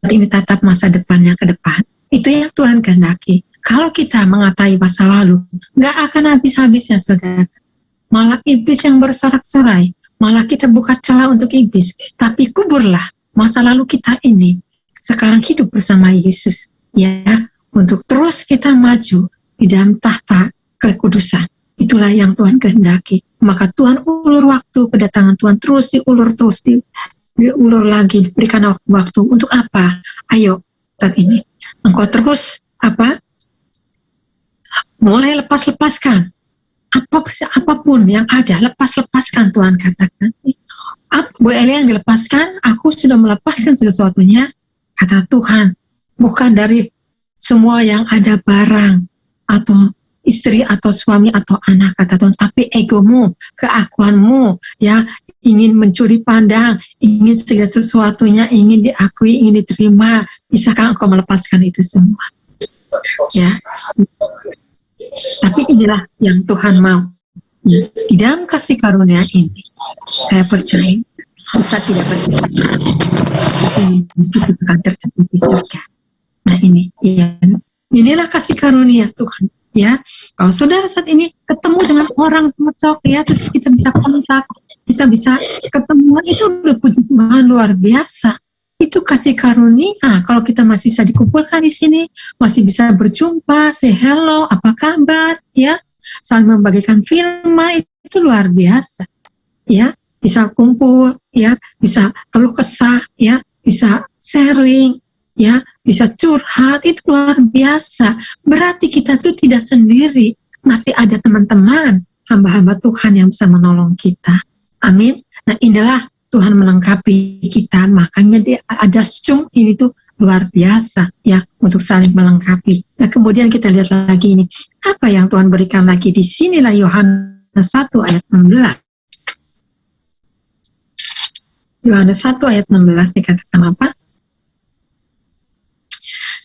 ini tatap masa depannya ke depan. Itu yang Tuhan kehendaki. Kalau kita mengatai masa lalu, nggak akan habis-habisnya, saudara. Malah iblis yang bersorak-sorai, malah kita buka celah untuk iblis. Tapi kuburlah masa lalu kita ini. Sekarang hidup bersama Yesus, ya, untuk terus kita maju di dalam tahta kekudusan. Itulah yang Tuhan kehendaki. Maka Tuhan ulur waktu, kedatangan Tuhan terus diulur lagi, diberikan waktu. Untuk apa? Ayo, saat ini. Engkau terus, mulai lepaskan. Apapun yang ada, lepaskan Tuhan katakan. Bu Elia yang dilepaskan, aku sudah melepaskan sesuatunya, kata Tuhan. Bukan dari semua yang ada barang, atau istri, atau suami, atau anak, kata Tuhan. Tapi egomu, keakuanmu, ya, ingin mencuri pandang, ingin segala sesuatunya, ingin diakui, ingin diterima. Bisakah engkau melepaskan itu semua? Ya. Tapi inilah yang Tuhan mau. Di dalam kasih karunia ini, saya percaya kita tidak berpisah, tapi kita akan tercapai di surga. Nah ini, ya, inilah kasih karunia Tuhan. Ya, kalau saudara saat ini ketemu dengan orang cocok, ya, terus kita bisa kontak, kita bisa ketemu, itu udah puji Tuhan luar biasa. Itu kasih karunia. Kalau kita masih bisa dikumpulkan di sini, masih bisa berjumpa, say hello, apa kabar, ya, saling membagikan firman, itu luar biasa, ya, bisa kumpul, ya, bisa keluh kesah, ya, bisa sharing, ya, bisa curhat, itu luar biasa. Berarti kita tuh tidak sendiri, masih ada teman-teman, hamba-hamba Tuhan yang bisa menolong kita. Amin. Nah, inilah Tuhan melengkapi kita, makanya dia ada sung ini tuh luar biasa, ya, untuk saling melengkapi. Nah, kemudian kita lihat lagi ini, apa yang Tuhan berikan lagi di sinilah Yohanes 1 ayat 16. Yohanes 1 ayat 16 dikatakan apa?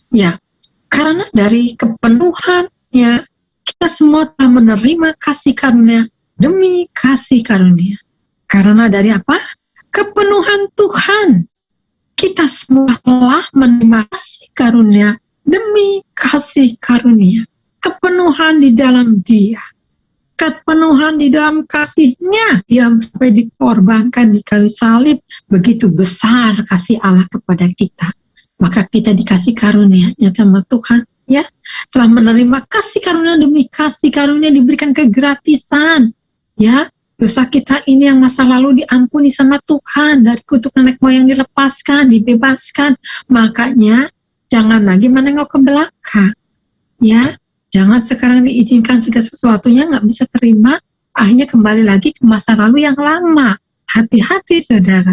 Ya, karena dari kepenuhannya kita semua telah menerima kasih karunia demi kasih karunia. Karena dari apa? Kepenuhan Tuhan. Kita semua telah menerima kasih karunia demi kasih karunia. Kepenuhan di dalam Dia. Kepenuhan di dalam kasih-Nya. Dia sampai dikorbankan di kayu salib. Begitu besar kasih Allah kepada kita. Maka kita dikasih karunia-Nya sama Tuhan. Ya, telah menerima kasih karunia demi kasih karunia, diberikan kegratisan. Ya, dosa kita ini yang masa lalu diampuni sama Tuhan, dari kutuk nenek moyang dilepaskan, dibebaskan. Makanya jangan lagi menengok ke belakang, ya. Jangan sekarang diizinkan segala sesuatunya nggak bisa terima, akhirnya kembali lagi ke masa lalu yang lama. Hati-hati, saudara.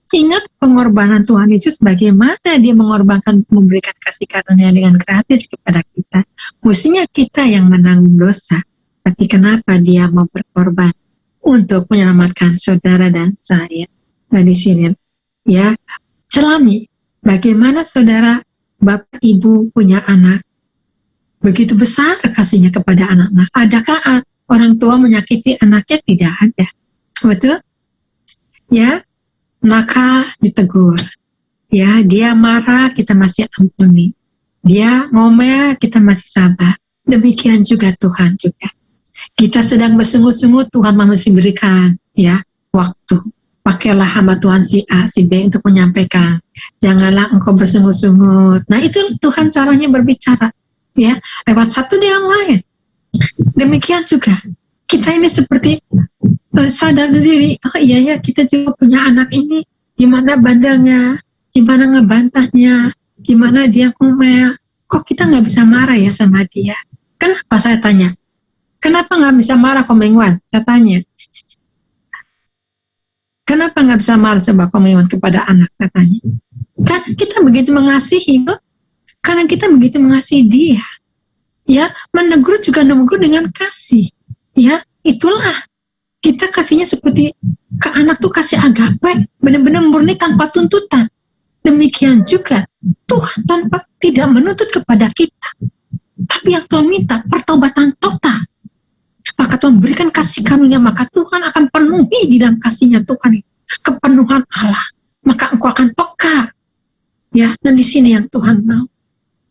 Ingat pengorbanan Tuhan Yesus, bagaimana Dia mengorbankan, memberikan kasih karunia dengan gratis kepada kita. Mestinya kita yang menanggung dosa, tapi kenapa Dia mau berkorban untuk menyelamatkan saudara dan saya. Nah, di sini, ya, celami bagaimana saudara, bapak, ibu punya anak, begitu besar kasihnya kepada anak-anak. Adakah orang tua menyakiti anaknya? Tidak ada. Betul? Ya, nakal ditegur. Ya, dia marah, kita masih ampuni. Dia ngomel, kita masih sabar. Demikian juga Tuhan juga. Kita sedang bersungut-sungut, Tuhan masih berikan ya waktu. Pakailah hamba Tuhan si A, si B untuk menyampaikan. Janganlah engkau bersungut-sungut. Nah, itu Tuhan caranya berbicara ya, lewat satu dengan lain. Demikian juga kita ini seperti sadar diri, oh iya ya, kita juga punya anak ini, gimana bandelnya, gimana ngebantahnya, gimana dia ngomel. Kok kita nggak bisa marah ya sama dia? Kenapa, saya tanya? Kenapa nggak bisa marah, Komengwan? Saya tanya. Kenapa nggak bisa marah, coba, Komengwan, kepada anak? Saya tanya. Kan kita begitu mengasihi, karena kita begitu mengasihi dia. Ya, menegur juga menegur dengan kasih. Ya, itulah kita kasihnya seperti ke anak tuh kasih agape, benar-benar murni tanpa tuntutan. Demikian juga Tuhan tidak menuntut kepada kita, tapi yang Tuhan minta pertobatan total. Maka Tuhan berikan kasih karunia, maka Tuhan akan penuhi di dalam kasihnya Tuhan, kepenuhan Allah. Maka engkau akan peka. Ya, dan di sini yang Tuhan mau,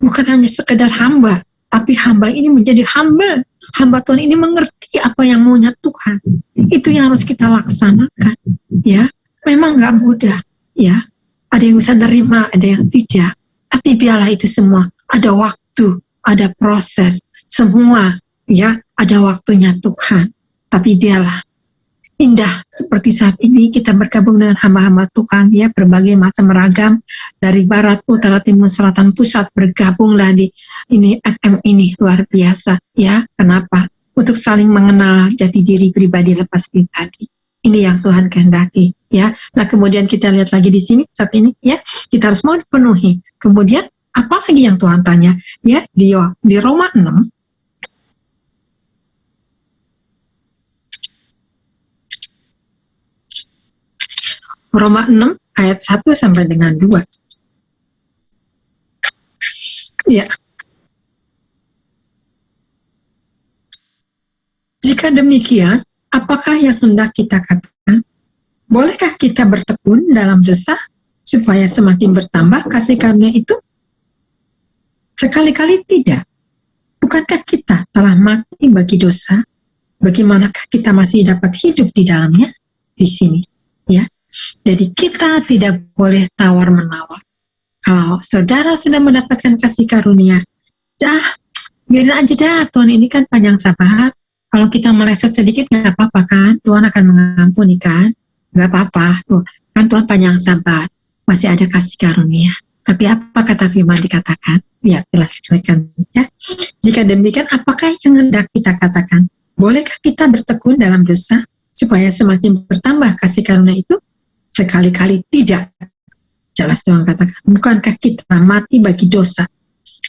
bukan hanya sekedar hamba, tapi hamba ini menjadi humble. Hamba Tuhan ini mengerti apa yang maunya Tuhan. Itu yang harus kita laksanakan. Ya, memang nggak mudah. Ya, ada yang bisa nerima, ada yang tidak. Tapi biarlah itu semua ada waktu, ada proses, semua ya ada waktunya Tuhan. Tapi biarlah indah seperti saat ini kita bergabung dengan hamba-hamba Tuhan ya, berbagai macam ragam dari barat, utara, timur, selatan, pusat, bergabunglah di ini FM ini, luar biasa ya. Kenapa? Untuk saling mengenal jati diri pribadi lepas pribadi. Ini yang Tuhan kehendaki ya. Nah, kemudian kita lihat lagi di sini saat ini ya, kita harus mau dipenuhi. Kemudian apa lagi yang Tuhan tanya ya, di Roma 6 Roma 6 ayat 1 sampai dengan 2. Ya. Jika demikian, apakah yang hendak kita katakan? Bolehkah kita bertekun dalam dosa supaya semakin bertambah kasih karunia itu? Sekali-kali tidak. Bukankah kita telah mati bagi dosa? Bagaimanakah kita masih dapat hidup di dalamnya? Di sini, ya. Jadi kita tidak boleh tawar-menawar. Kalau saudara sudah mendapatkan kasih karunia, biarin aja dah, Tuhan ini kan panjang sabar. Kalau kita meleset sedikit nggak apa-apa kan, Tuhan akan mengampuni kan, nggak apa-apa. Tuh kan Tuhan panjang sabar, masih ada kasih karunia. Tapi apa kata firman dikatakan? Ya, jelaskan ya. Jika demikian, apakah yang hendak kita katakan? Bolehkah kita bertekun dalam dosa supaya semakin bertambah kasih karunia itu? Sekali-kali tidak. Jelas Tuhan katakan, bukankah kita mati bagi dosa?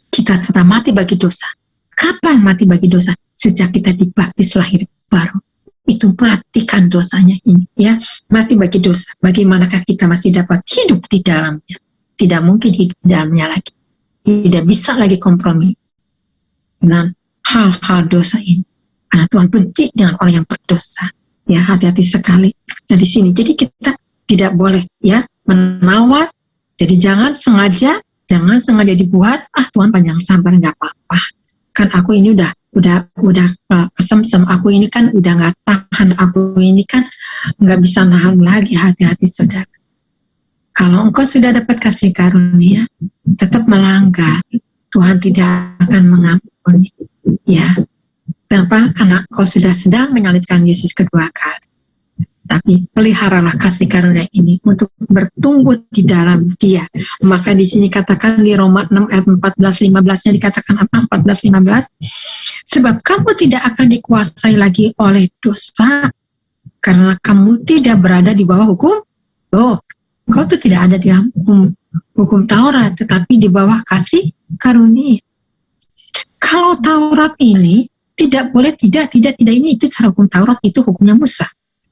Kita sudah mati bagi dosa. Kapan mati bagi dosa? Sejak kita dibaptis lahir baru. Itu matikan dosanya ini, ya. Mati bagi dosa. Bagaimanakah kita masih dapat hidup di dalamnya? Tidak mungkin hidup di dalamnya lagi. Tidak bisa lagi kompromi dengan hal-hal dosa ini. Karena Tuhan benci dengan orang yang berdosa. Ya, hati-hati sekali. Nah, di sini. Jadi kita tidak boleh ya menawar. Jadi jangan sengaja dibuat, Tuhan panjang sabar, nggak apa-apa. Kan aku ini udah kesemsem, aku ini kan udah nggak tahan, aku ini kan nggak bisa nahan lagi. Hati-hati saudara. Kalau engkau sudah dapat kasih karunia, tetap melanggar, Tuhan tidak akan mengampuni. Ya, kenapa? Karena engkau sudah sedang menyalibkan Yesus kedua kali. Tapi peliharalah kasih karunia ini untuk bertumbuh di dalam dia. Maka di sini katakan di Roma 6 ayat 14-15-nya dikatakan apa? 14-15. Sebab kamu tidak akan dikuasai lagi oleh dosa, karena kamu tidak berada di bawah hukum. Kau tuh tidak ada di hukum Taurat, tetapi di bawah kasih karunia. Kalau Taurat ini tidak boleh, tidak ini itu cara hukum Taurat, itu hukumnya Musa.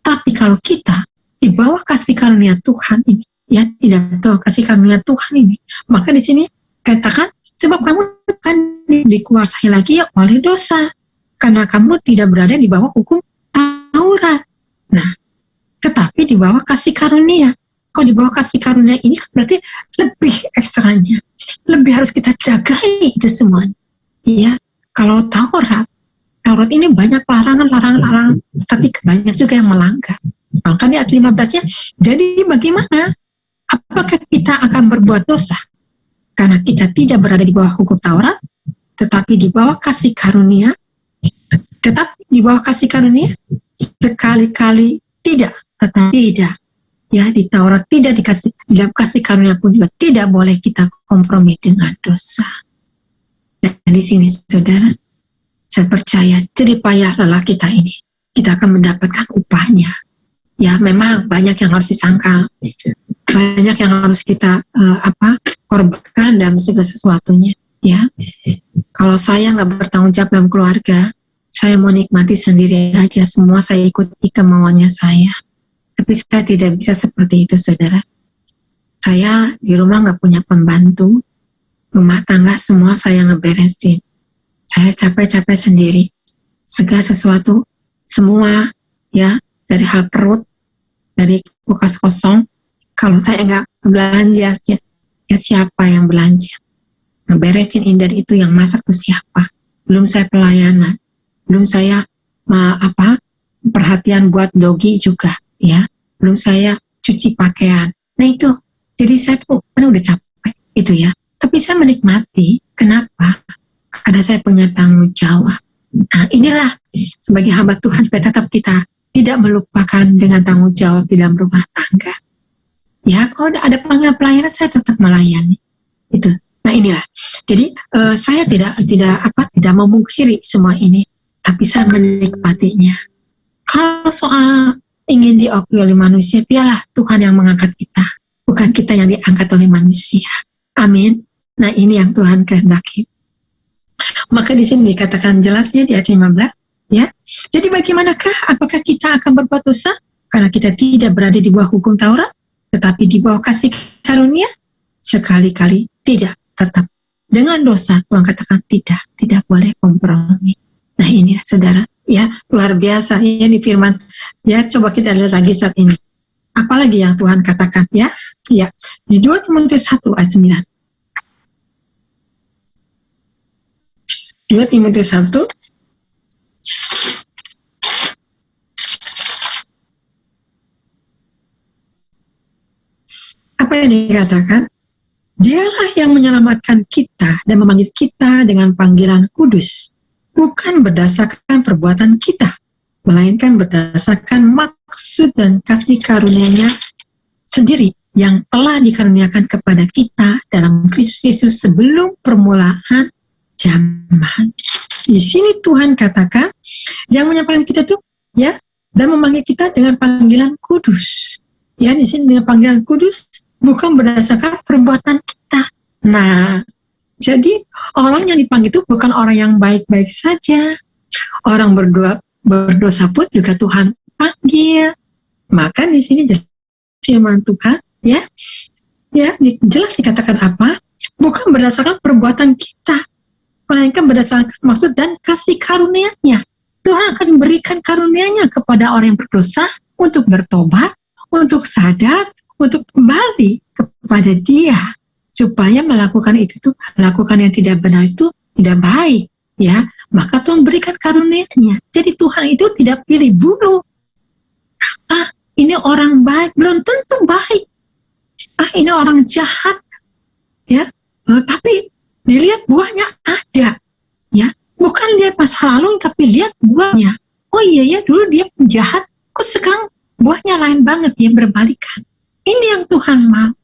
Tapi kalau kita di bawah kasih karunia Tuhan ini, ya tidak tahu kasih karunia Tuhan ini, maka di sini katakan sebab kamu akan dikuasai lagi ya oleh dosa, karena kamu tidak berada di bawah hukum Taurat. Nah, tetapi di bawah kasih karunia. Kalau di bawah kasih karunia ini berarti lebih ekstranya, lebih harus kita jagai itu semuanya. Ya, kalau Taurat Taurat ini banyak larangan, tapi banyak juga yang melanggar. Maka di ayat 15-nya, jadi bagaimana? Apakah kita akan berbuat dosa? Karena kita tidak berada di bawah hukum Taurat, tetapi di bawah kasih karunia. Tetapi di bawah kasih karunia, sekali-kali tidak, tetap tidak. Ya, di Taurat tidak dikasih, di dalam kasih karunia pun juga tidak boleh kita kompromi dengan dosa. Dan di sini, saudara, saya percaya jerih payah lelah kita ini, kita akan mendapatkan upahnya. Ya, memang banyak yang harus disangkal, banyak yang harus kita korbankan dalam segala sesuatunya. Ya, kalau saya nggak bertanggung jawab dalam keluarga, saya mau nikmati sendiri aja, semua saya ikuti kemauannya saya. Tapi saya tidak bisa seperti itu, saudara. Saya di rumah nggak punya pembantu, rumah tangga semua saya ngeberesin. Saya capek-capek sendiri. Segala sesuatu, semua ya, dari hal perut, dari kulkas kosong. Kalau saya nggak belanja, ya siapa yang belanja? Ngeberesin ini dan itu, yang masak tuh siapa? Belum saya pelayanan, belum saya perhatian buat dogi juga, ya. Belum saya cuci pakaian. Nah itu, jadi saya tuh kan udah capek, itu ya. Tapi saya menikmati. Kenapa? Karena saya punya tanggung jawab. Nah inilah sebagai hamba Tuhan, tetap kita tidak melupakan dengan tanggung jawab di dalam rumah tangga. Ya, kalau ada panggilan pelayanan saya tetap melayani. Itu. Nah inilah. Jadi saya tidak memungkiri semua ini, tapi saya menikmatinya. Kalau soal ingin diakui oleh manusia, biarlah Tuhan yang mengangkat kita, bukan kita yang diangkat oleh manusia. Amin. Nah ini yang Tuhan kehendaki. Maka di sini dikatakan jelasnya di ayat 15, ya. Jadi bagaimanakah? Apakah kita akan berbuat dosa? Karena kita tidak berada di bawah hukum Taurat, tetapi di bawah kasih karunia. Sekali-kali tidak, tetap dengan dosa. Tuhan katakan tidak boleh kompromi. Nah ini saudara, ya luar biasa ya di firman. Ya coba kita lihat lagi saat ini. Apalagi yang Tuhan katakan, ya. Ya di 2 Timotius 1 ayat 9. 2 Timotius 1 apa yang dikatakan? Dialah yang menyelamatkan kita dan memanggil kita dengan panggilan kudus, bukan berdasarkan perbuatan kita, melainkan berdasarkan maksud dan kasih karunia-Nya sendiri yang telah dikaruniakan kepada kita dalam Kristus Yesus sebelum permulaan zaman. Di sini Tuhan katakan yang menyampaikan kita tuh, ya, dan memanggil kita dengan panggilan kudus. Ya, di sini dengan panggilan kudus bukan berdasarkan perbuatan kita. Nah, jadi orang yang dipanggil itu bukan orang yang baik-baik saja. Orang berdosa pun juga Tuhan panggil. Maka di sini firman Tuhan, ya, jelas dikatakan apa? Bukan berdasarkan perbuatan kita, melainkan berdasarkan maksud dan kasih karunia-Nya. Tuhan akan memberikan karunia-Nya kepada orang yang berdosa untuk bertobat, untuk sadar, untuk kembali kepada Dia, supaya melakukan yang tidak benar itu tidak baik, ya. Maka Tuhan berikan karunia-Nya. Jadi Tuhan itu tidak pilih bulu. Ini orang baik, belum tentu baik. Ini orang jahat, ya. Tapi dilihat buahnya ada, ya. Bukan lihat masa lalu, tapi lihat buahnya. Oh iya ya, dulu dia penjahat, kok sekarang buahnya lain banget, ya, berbalikan. Ini yang Tuhan mau,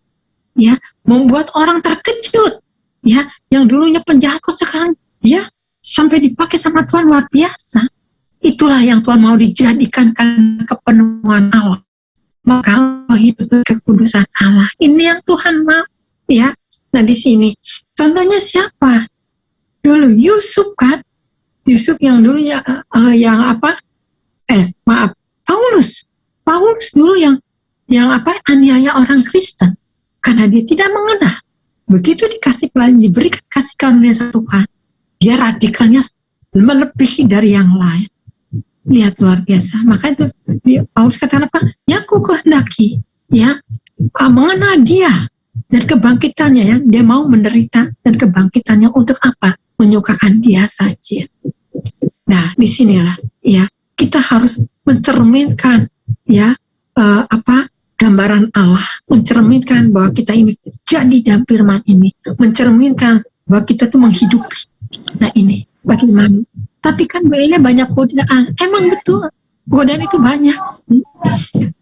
ya, membuat orang terkejut, ya. Yang dulunya penjahat, kok sekarang, ya, sampai dipakai sama Tuhan, luar biasa. Itulah yang Tuhan mau dijadikan kepenuhan Allah. Maka hidup kekudusan Allah. Ini yang Tuhan mau, ya. Nah di sini contohnya siapa? Dulu Yusuf kan, Yusuf yang dulu Paulus dulu yang aniaya orang Kristen karena dia tidak mengenal. Begitu dikasih pelajaran, diberikan kasih karunia Tuhan, dia radikalnya melebihi dari yang lain. Lihat luar biasa. Maka itu Paulus katakan apa? Yang ku kehendaki, ya, mengenal Dia dan kebangkitannya, ya. Dia mau menderita dan kebangkitannya untuk apa? Menyukakan Dia saja. Nah, disinilah ya kita harus mencerminkan ya gambaran Allah, mencerminkan bahwa kita ini jadi dalam firman ini, mencerminkan bahwa kita tuh menghidupi. Nah ini bagaimana? Tapi kan bedanya banyak godaan. Emang betul, godaan itu banyak.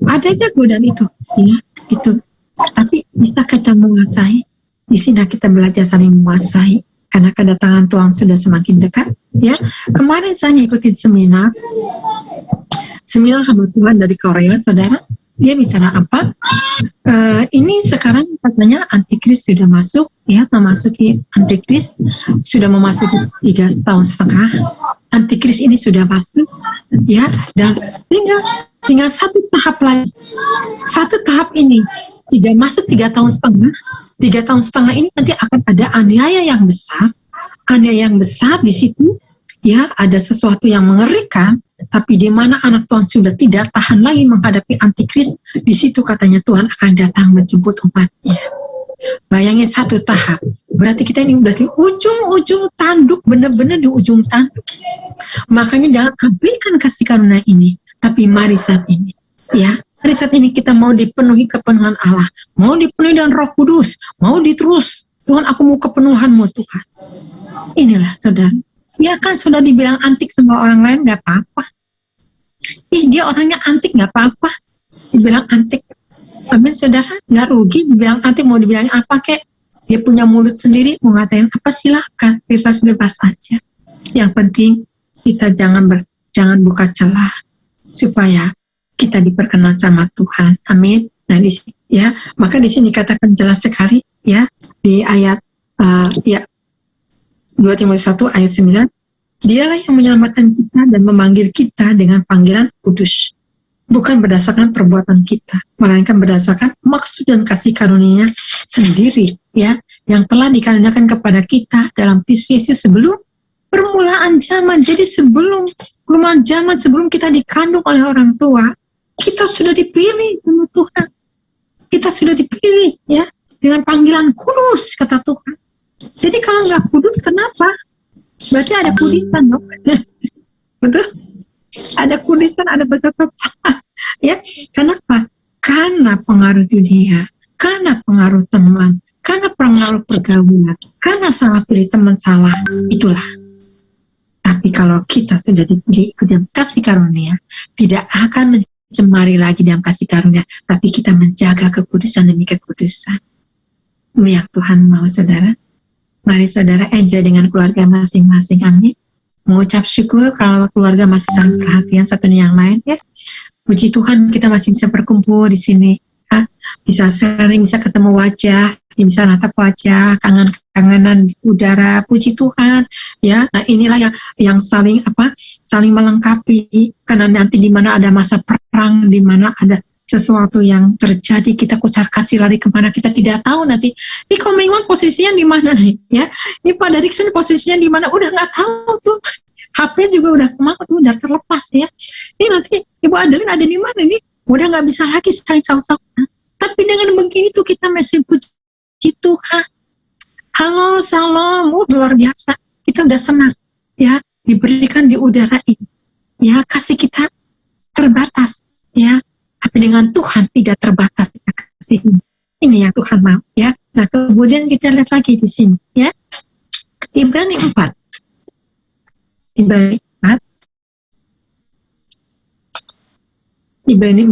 Ada aja godaan itu, ya itu. Tapi bisa kita menguasai. Di sini kita belajar saling menguasai. Karena kedatangan Tuhan sudah semakin dekat. Ya, kemarin saya ngikutin seminar hamba Tuhan dari Korea, saudara. Dia bicara apa? Ini sekarang katanya antikris sudah masuk, ya, memasuki antikris, sudah memasuki 3,5 tahun. Antikris ini sudah masuk, ya, dan tinggal satu tahap lagi. Satu tahap ini masuk 3,5 tahun. 3,5 tahun ini nanti akan ada aniaya yang besar. Aniaya yang besar di situ, ya, ada sesuatu yang mengerikan. Tapi di mana anak Tuhan sudah tidak tahan lagi menghadapi antikris, di situ katanya Tuhan akan datang menjemput umatnya. Bayangin satu tahap. Berarti kita ini udah di ujung-ujung tanduk, benar-benar di ujung tanduk. Makanya jangan abaikan kasih karunia ini. Tapi mari saat ini, ya, mari saat ini kita mau dipenuhi kepenuhan Allah, mau dipenuhi dengan Roh Kudus, mau diterus. Tuhan, aku mau kepenuhanmu Tuhan. Inilah saudara. Ya kan sudah dibilang antik sama orang lain, gak apa-apa. Dia orangnya antik, gak apa-apa. Dibilang antik. Amin, saudara. Gak rugi dibilang antik, mau dibilang apa kek. Dia punya mulut sendiri, mau ngatain apa, silahkan. Bebas-bebas aja. Yang penting, kita jangan buka celah. Supaya kita diperkenan sama Tuhan. Amin. Nah, di sini, ya. Maka di sini katakan jelas sekali, ya. Di ayat, 2 Timotius 1 ayat 9, Dialah yang menyelamatkan kita dan memanggil kita dengan panggilan kudus, bukan berdasarkan perbuatan kita, melainkan berdasarkan maksud dan kasih karunia-Nya sendiri, ya, yang telah dikaruniakan kepada kita dalam Kristus Yesus sebelum permulaan zaman. Jadi sebelum permulaan zaman, sebelum kita dikandung oleh orang tua, kita sudah dipilih sama Tuhan. Kita sudah dipilih, ya, dengan panggilan kudus, kata Tuhan. Jadi kalau nggak kudus, kenapa? Berarti ada kudisan, dong. Betul? Ada kudisan, ada betapa. Ya, kenapa? Karena pengaruh dunia, karena pengaruh teman, karena pengaruh pergaulan, karena salah pilih teman salah, itulah. Tapi kalau kita sudah dipilih dalam kasih karunia, tidak akan mencemari lagi dalam kasih karunia, tapi kita menjaga kekudusan demi kekudusan. Yang Tuhan mau, saudara. Mari saudara enjoy dengan keluarga masing-masing, amin. Mengucap syukur kalau keluarga masih saling perhatian satu dengan yang lain, ya. Puji Tuhan kita masih bisa berkumpul di sini, ya. Bisa sharing, bisa ketemu wajah, bisa natap wajah, kangen-kangenan di udara. Puji Tuhan, ya. Nah inilah yang saling melengkapi. Karena nanti di mana ada masa perang, di mana ada sesuatu yang terjadi, kita kucar-kacir lari kemana, kita tidak tahu nanti. Ini Komengwan posisinya di mana nih, ya? Ini Pak Derikson posisinya di mana? Udah nggak tahu tuh. HP juga udah kemana tuh, udah terlepas, ya. Ini nanti Ibu Adeline ada di mana nih? Udah nggak bisa lagi saling salah-salah. Tapi dengan begini tuh kita masih puji Tuhan. Halo, salam, luar biasa. Kita udah senang, ya, diberikan di udara ini. Ya, kasih kita terbatas, ya. Tapi dengan Tuhan tidak terbatas kasih. Ini yang Tuhan mau, ya. Nah, kemudian kita lihat lagi di sini, ya. Ibrani 4. Ibrani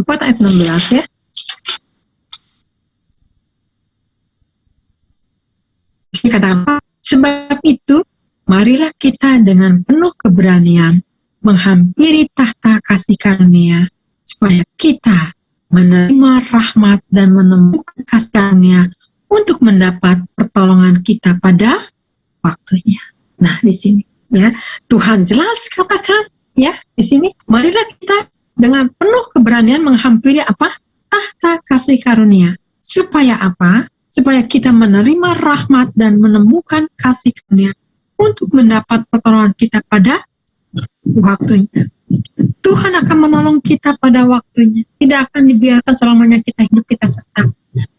4 ayat 16, ya. Dikatakan, sebab itu marilah kita dengan penuh keberanian menghampiri tahta kasih karunia, supaya kita menerima rahmat dan menemukan kasih karunia untuk mendapat pertolongan kita pada waktunya. Nah, di sini, ya, Tuhan jelas katakan, ya, di sini, marilah kita dengan penuh keberanian menghampiri apa? Tahta kasih karunia. Supaya apa? Supaya kita menerima rahmat dan menemukan kasih karunia untuk mendapat pertolongan kita pada waktunya. Tuhan akan menolong kita pada waktunya. Tidak akan dibiarkan selamanya hidup kita sesat.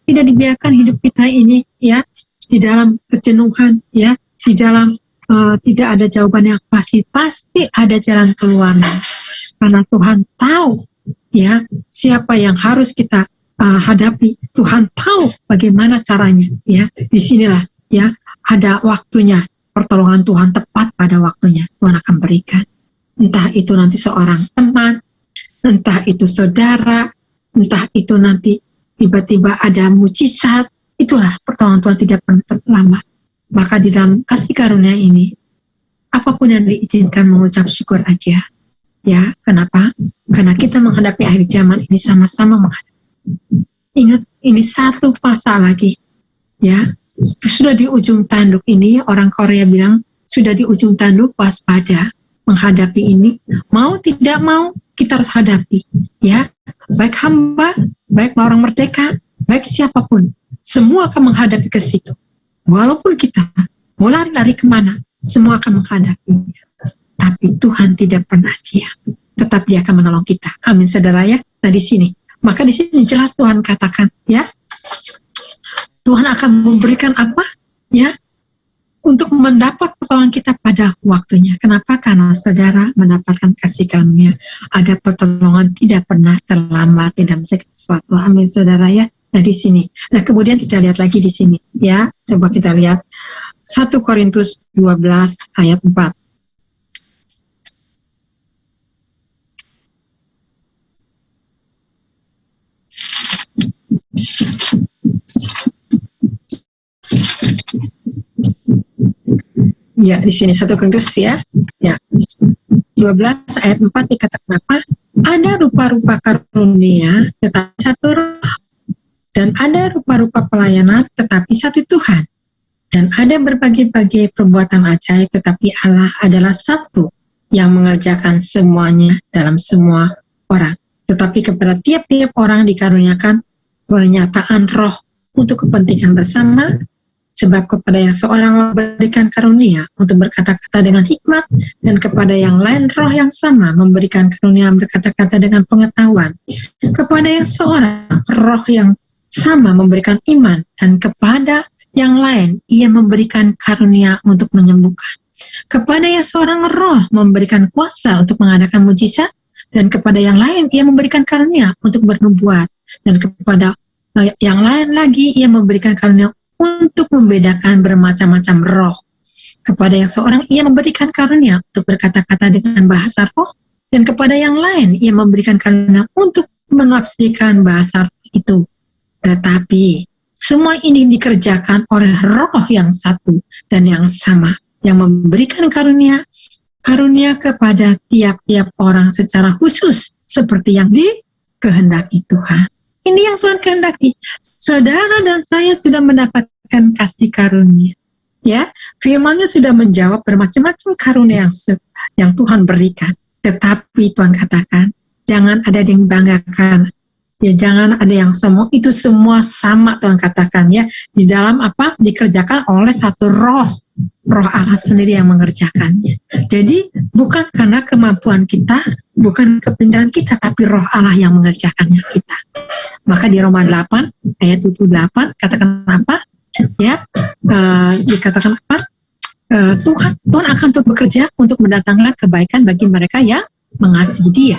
Tidak dibiarkan hidup kita ini, ya, di dalam kejenuhan, ya, di dalam tidak ada jawaban yang pasti ada jalan keluarnya. Karena Tuhan tahu ya siapa yang harus kita hadapi. Tuhan tahu bagaimana caranya ya. Disinilah ya ada waktunya, pertolongan Tuhan tepat pada waktunya Tuhan akan berikan. Entah itu nanti seorang teman, entah itu saudara, entah itu nanti tiba-tiba ada mujizat. Itulah pertolongan Tuhan tidak pernah terlambat. Maka di dalam kasih karunia ini, apapun yang diizinkan mengucap syukur aja. Ya, kenapa? Karena kita menghadapi akhir zaman ini sama-sama menghadapi. Ingat, ini satu fase lagi. Ya, sudah di ujung tanduk ini, orang Korea bilang, sudah di ujung tanduk, waspada menghadapi ini. Mau tidak mau, kita harus hadapi. Ya, baik hamba, baik orang merdeka, baik siapapun. Semua akan menghadapi ke situ. Walaupun kita mau lari kemana, semua akan menghadapinya. Tapi Tuhan tidak pernah diam. Tetap Dia akan menolong kita. Amin, saudara ya. Nah di sini, maka di sini jelas Tuhan katakan, ya, Tuhan akan memberikan apa, ya, untuk mendapat pertolongan kita pada waktunya. Kenapa? Karena saudara mendapatkan kasih karunia. Ada pertolongan tidak pernah terlambat dalam segala sesuatu. Amin, saudara ya. Nah di sini. Nah kemudian kita lihat lagi di sini, ya. Coba kita lihat 1 Korintus 12 ayat 4. Ya, di sini 1 Korintus ya. Ya. 12 ayat 4 dikatakan apa? Ada rupa-rupa karunia tetapi satu roh. Dan ada rupa-rupa pelayanan tetapi satu Tuhan. Dan ada berbagai-bagai perbuatan ajaib tetapi Allah adalah satu yang mengerjakan semuanya dalam semua orang. Tetapi kepada tiap-tiap orang dikaruniakan pernyataan roh untuk kepentingan bersama. Sebab kepada yang seorang memberikan karunia untuk berkata-kata dengan hikmat, dan kepada yang lain roh yang sama memberikan karunia berkata-kata dengan pengetahuan. Kepada yang seorang roh yang sama memberikan iman, dan kepada yang lain ia memberikan karunia untuk menyembuhkan. Kepada yang seorang roh memberikan kuasa untuk mengadakan mujizat, dan kepada yang lain ia memberikan karunia untuk bernubuat, dan kepada yang lain lagi ia memberikan karunia untuk membedakan bermacam-macam roh. Kepada yang seorang ia memberikan karunia untuk berkata-kata dengan bahasa roh, dan kepada yang lain ia memberikan karunia untuk menafsirkan bahasa roh itu. Tetapi semua ini dikerjakan oleh roh yang satu dan yang sama, yang memberikan karunia kepada tiap-tiap orang secara khusus seperti yang dikehendaki Tuhan. Ini yang Tuhan kehendaki. Saudara dan saya sudah mendapatkan kasih karunia. Ya, firman-Nya sudah menjawab bermacam-macam karunia yang Tuhan berikan. Tetapi Tuhan katakan, jangan ada yang banggakan. Ya, jangan ada yang semua, itu semua sama Tuhan katakan ya. Di dalam apa? Dikerjakan oleh satu roh. Roh Allah sendiri yang mengerjakannya. Jadi bukan karena kemampuan kita, bukan kepintaran kita, tapi roh Allah yang mengerjakannya kita. Maka di Roma 8 ayat 28 katakan apa? Ya, dikatakan apa? Tuhan akan terus bekerja untuk mendatangkan kebaikan bagi mereka yang mengasihi Dia.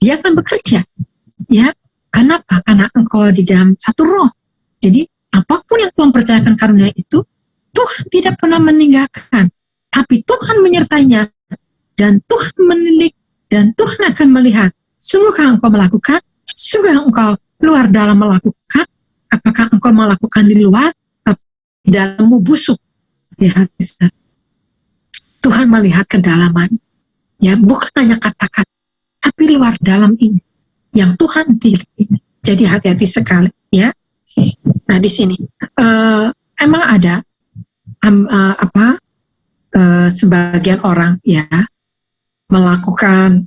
Dia akan bekerja. Ya, kenapa? Karena engkau di dalam satu roh. Jadi apapun yang Tuhan percayakan karunia itu, Tuhan tidak pernah meninggalkan, tapi Tuhan menyertainya, dan Tuhan menilik, dan Tuhan akan melihat, sungguhkah engkau melakukan, sungguh engkau luar dalam melakukan, apakah engkau melakukan di luar, di dalammu busuk, di hati. Tuhan melihat kedalaman, ya bukan hanya kata-kata, tapi luar dalam ini, yang Tuhan pilih. Jadi hati-hati sekali, ya. Nah di sini, emang ada sebagian orang ya melakukan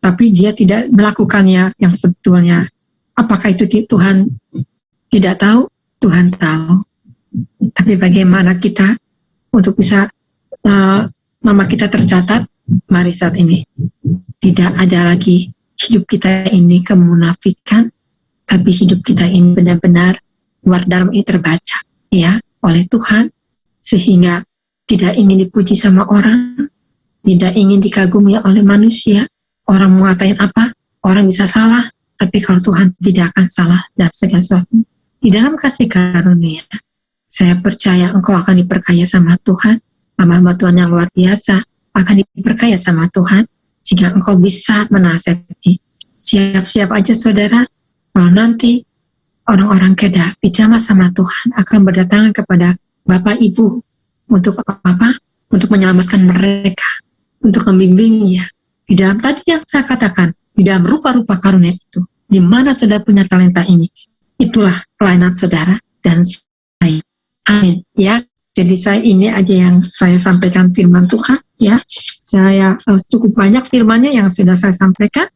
tapi dia tidak melakukannya yang sebetulnya. Apakah itu Tuhan tidak tahu? Tuhan tahu. Tapi bagaimana kita untuk bisa nama kita tercatat? Mari saat ini tidak ada lagi hidup kita ini kemunafikan, tapi hidup kita ini benar-benar luar dalam ini terbaca ya oleh Tuhan, sehingga tidak ingin dipuji sama orang, tidak ingin dikagumi oleh manusia. Orang mau ngatain apa, orang bisa salah, tapi kalau Tuhan tidak akan salah dalam segala sesuatu. Di dalam kasih karunia, saya percaya engkau akan diperkaya sama Tuhan, hamba-hamba Tuhan yang luar biasa akan diperkaya sama Tuhan, sehingga engkau bisa menasihati. Siap-siap aja saudara, kalau nanti orang-orang kedar dijamah sama Tuhan akan berdatangan kepada Bapak Ibu untuk apa? Untuk menyelamatkan mereka, untuk membimbingnya. Di dalam tadi yang saya katakan, di dalam rupa-rupa karunia itu, di mana saudara punya talenta ini, itulah pelayanan saudara dan saya. Amin. Ya, jadi saya ini aja yang saya sampaikan firman Tuhan. Ya, saya cukup banyak firmannya yang sudah saya sampaikan.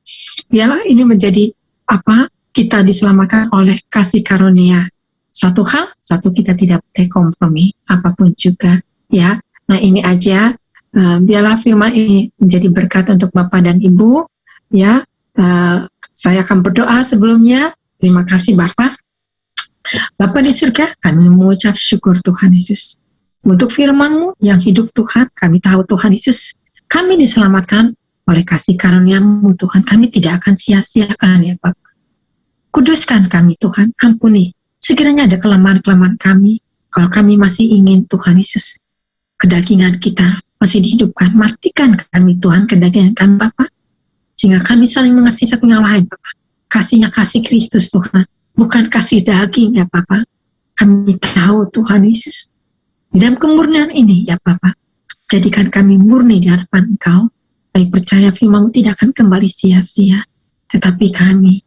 Biarlah ini menjadi apa? Kita diselamatkan oleh kasih karunia. Satu hal, satu kita tidak boleh kompromi apapun juga. Ya, nah ini aja. Biarlah firman ini menjadi berkat untuk Bapak dan Ibu. Ya, saya akan berdoa sebelumnya. Terima kasih Bapak. Bapak di surga, kami mengucap syukur Tuhan Yesus. Untuk firman-Mu yang hidup Tuhan, kami tahu Tuhan Yesus, kami diselamatkan oleh kasih karunia-Mu Tuhan. Kami tidak akan sia-siakan ya Bapak. Kuduskan kami Tuhan, ampuni. Sekiranya ada kelemahan-kelemahan kami, kalau kami masih ingin Tuhan Yesus, kedagingan kita masih dihidupkan, matikan kami Tuhan kedagingan kami Bapak, sehingga kami saling mengasihi satu yang lain Bapak. Kasihnya kasih Kristus Tuhan, bukan kasih daging ya Bapak. Kami tahu Tuhan Yesus, di dalam kemurnian ini ya Bapak, jadikan kami murni di hadapan Engkau. Kami percaya firman-Mu tidak akan kembali sia-sia, tetapi kami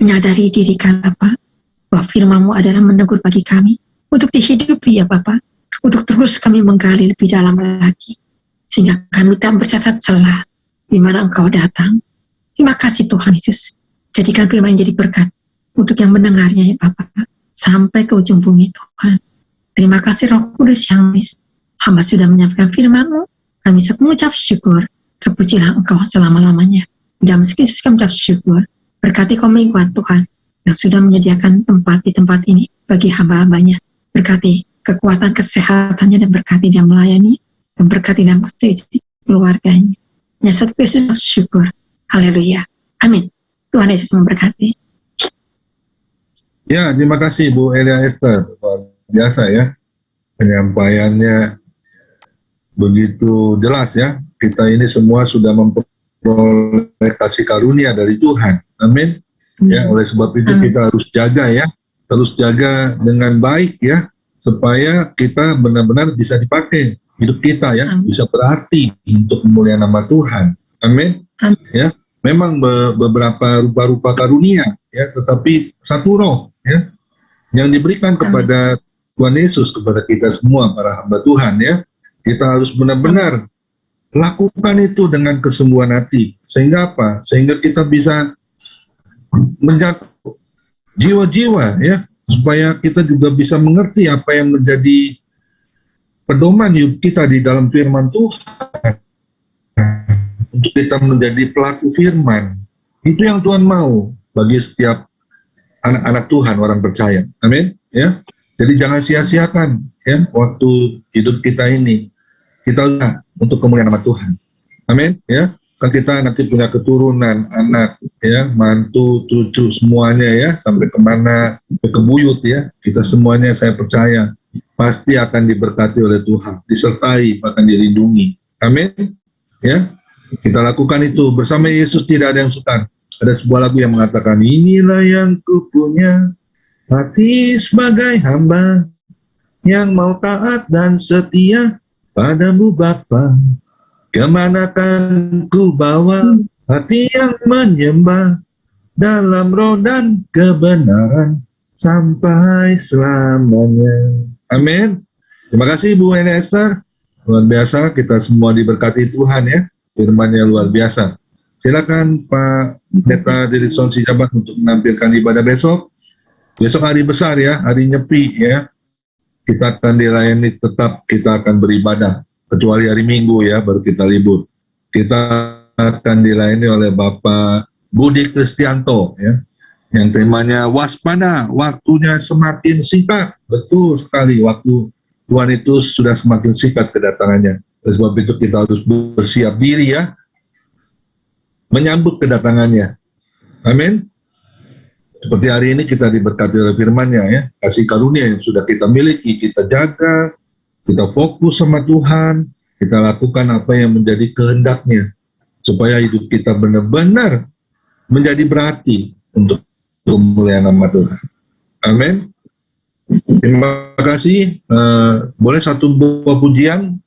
menyadari diri kami Bapak, bahwa firman-Mu adalah menegur bagi kami, untuk dihidupi ya Bapak, untuk terus kami menggali lebih dalam lagi, sehingga kami tak bercacat celah di mana Engkau datang. Terima kasih Tuhan Yesus. Jadikan firman jadi berkat untuk yang mendengarnya ya Bapak, sampai ke ujung bumi Tuhan. Terima kasih Roh Kudus yang manis. Hamba sudah menyampaikan firman-Mu. Kami mengucap syukur. Terpujilah Engkau selama-lamanya. Dalam Yesus kami mengucap syukur. Berkati kau mingguan Tuhan yang sudah menyediakan tempat di tempat ini bagi hamba-hambanya. Berkati kekuatan kesehatannya dan berkati dia melayani dan berkati dalam keluarganya. Ya satu Yesus syukur. Haleluya. Amin. Tuhan Yesus memberkati. Ya, terima kasih Bu Elia Esther. Luar biasa ya. Penyampaiannya begitu jelas ya. Kita ini semua sudah memperoleh kasih karunia dari Tuhan. Amin. Ya, oleh sebab itu kita harus jaga ya. Terus jaga dengan baik ya. Supaya kita benar-benar bisa dipakai. Hidup kita ya. Bisa berarti untuk memuliakan nama Tuhan. Amin. Ya. Memang beberapa rupa-rupa karunia ya, tetapi satu roh ya yang diberikan kepada Tuhan Yesus kepada kita semua para hamba Tuhan ya. Kita harus benar-benar lakukan itu dengan kesungguhan hati. Sehingga apa? Sehingga kita bisa menjangkau jiwa-jiwa ya, supaya kita juga bisa mengerti apa yang menjadi pedoman hidup kita di dalam firman Tuhan. Untuk kita menjadi pelaku firman. Itu yang Tuhan mau bagi setiap anak-anak Tuhan, orang percaya. Amin. Ya. Jadi jangan sia-siakan ya waktu hidup kita ini. Kita lihat untuk kemuliaan nama Tuhan. Amin. Ya. Kan kita nanti punya keturunan, anak, ya, mantu, cucu, semuanya ya, sampai kemana, ke buyut ya. Kita semuanya saya percaya pasti akan diberkati oleh Tuhan, disertai, bahkan dilindungi. Amin. Ya. Kita lakukan itu bersama Yesus, tidak ada yang sukar. Ada sebuah lagu yang mengatakan, inilah yang ku punya, hati sebagai hamba, yang mau taat dan setia padamu Bapa. Kemanakah ku bawa hati yang menyembah, dalam roh dan kebenaran, sampai selamanya. Amin. Terima kasih Bu Elia Esther. Luar biasa, kita semua diberkati Tuhan ya. Firman-Nya luar biasa. Silakan Pak Pendeta Dirikson Sijabat untuk menampilkan ibadah besok. Besok hari besar ya, hari Nyepi ya. Kita akan dilayani, tetap kita akan beribadah. Kecuali hari Minggu ya, baru kita libur. Kita akan dilayani oleh Bapak Budi Kristianto ya. Yang temanya waspada, waktunya semakin singkat. Betul sekali, waktu Tuhan itu sudah semakin singkat kedatangannya. Oleh sebab itu kita harus bersiap diri ya, menyambut kedatangannya. Amin. Seperti hari ini kita diberkati oleh firman-Nya ya, kasih karunia yang sudah kita miliki, kita jaga, kita fokus sama Tuhan, kita lakukan apa yang menjadi kehendak-Nya, supaya hidup kita benar-benar menjadi berarti untuk kemuliaan nama Tuhan. Amin. Terima kasih. Boleh satu buah pujian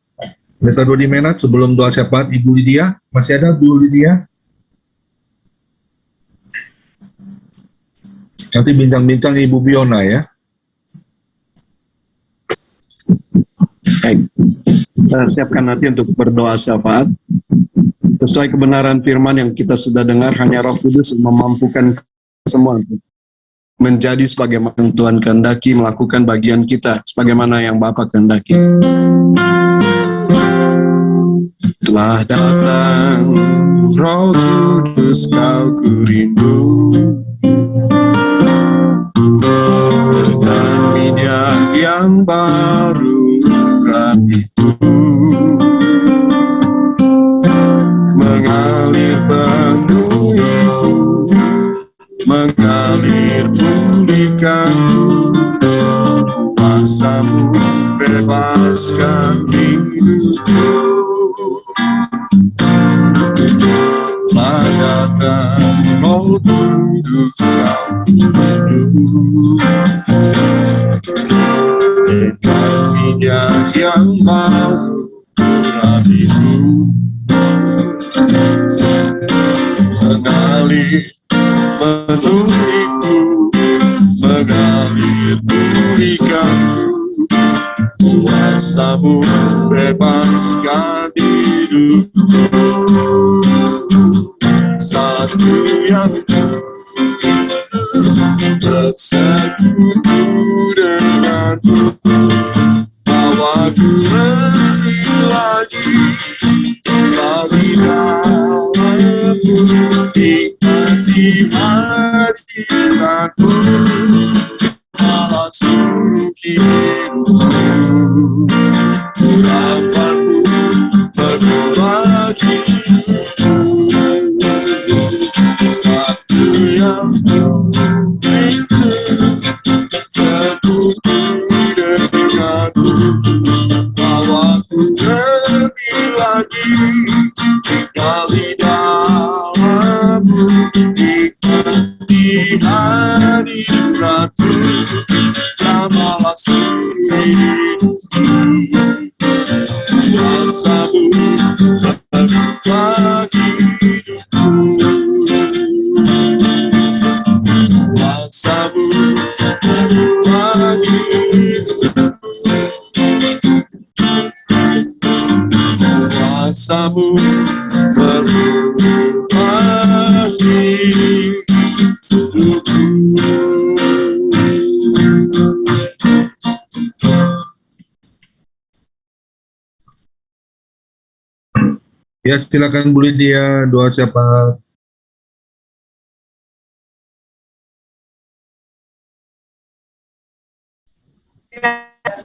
metode di Menat sebelum doa syafaat Ibu Lydia. Masih ada Bu Lydia? Nanti bincang-bincang Ibu Biona ya. Baik. Kita siapkan nanti untuk berdoa syafaat. Sesuai kebenaran firman yang kita sudah dengar, hanya Roh Kudus yang memampukan semua untuk menjadi sebagaimana Tuhan kehendaki, melakukan bagian kita sebagaimana yang Bapa kehendaki. Telah datang Roh Kudus, kau ku rindu, dengan minyak yang baru rapiku, mengalir penuhiku, mengalir pulihkanku, kuasa-Mu bebaskan hidupku. Telah datang Roh Kudus, kau rindu, dengan minyak yang baru rapiku, mengalir penuhiku, mengalir pulihkanku, kuasa-Mu bebaskan hidupku. Satu yang bersekutu denganmu, bawaku lebih lagi dari dalammu, nikmati hadiratmu, malah seluruh hidupku. Urapanmu penuh bagiku, satu yang rindu sekutu denganmu, bawaku lebih lagi dari dalammu, nikmati hadiratmu, jamalah seluruh hidupku. Kuasa-Mu penuh bagi hidupku, kuasa-Mu penuh bagi hidupku, kuasa-Mu penuh bagi hidupku. Ya, silakan Bu Lydia, doa syafaat.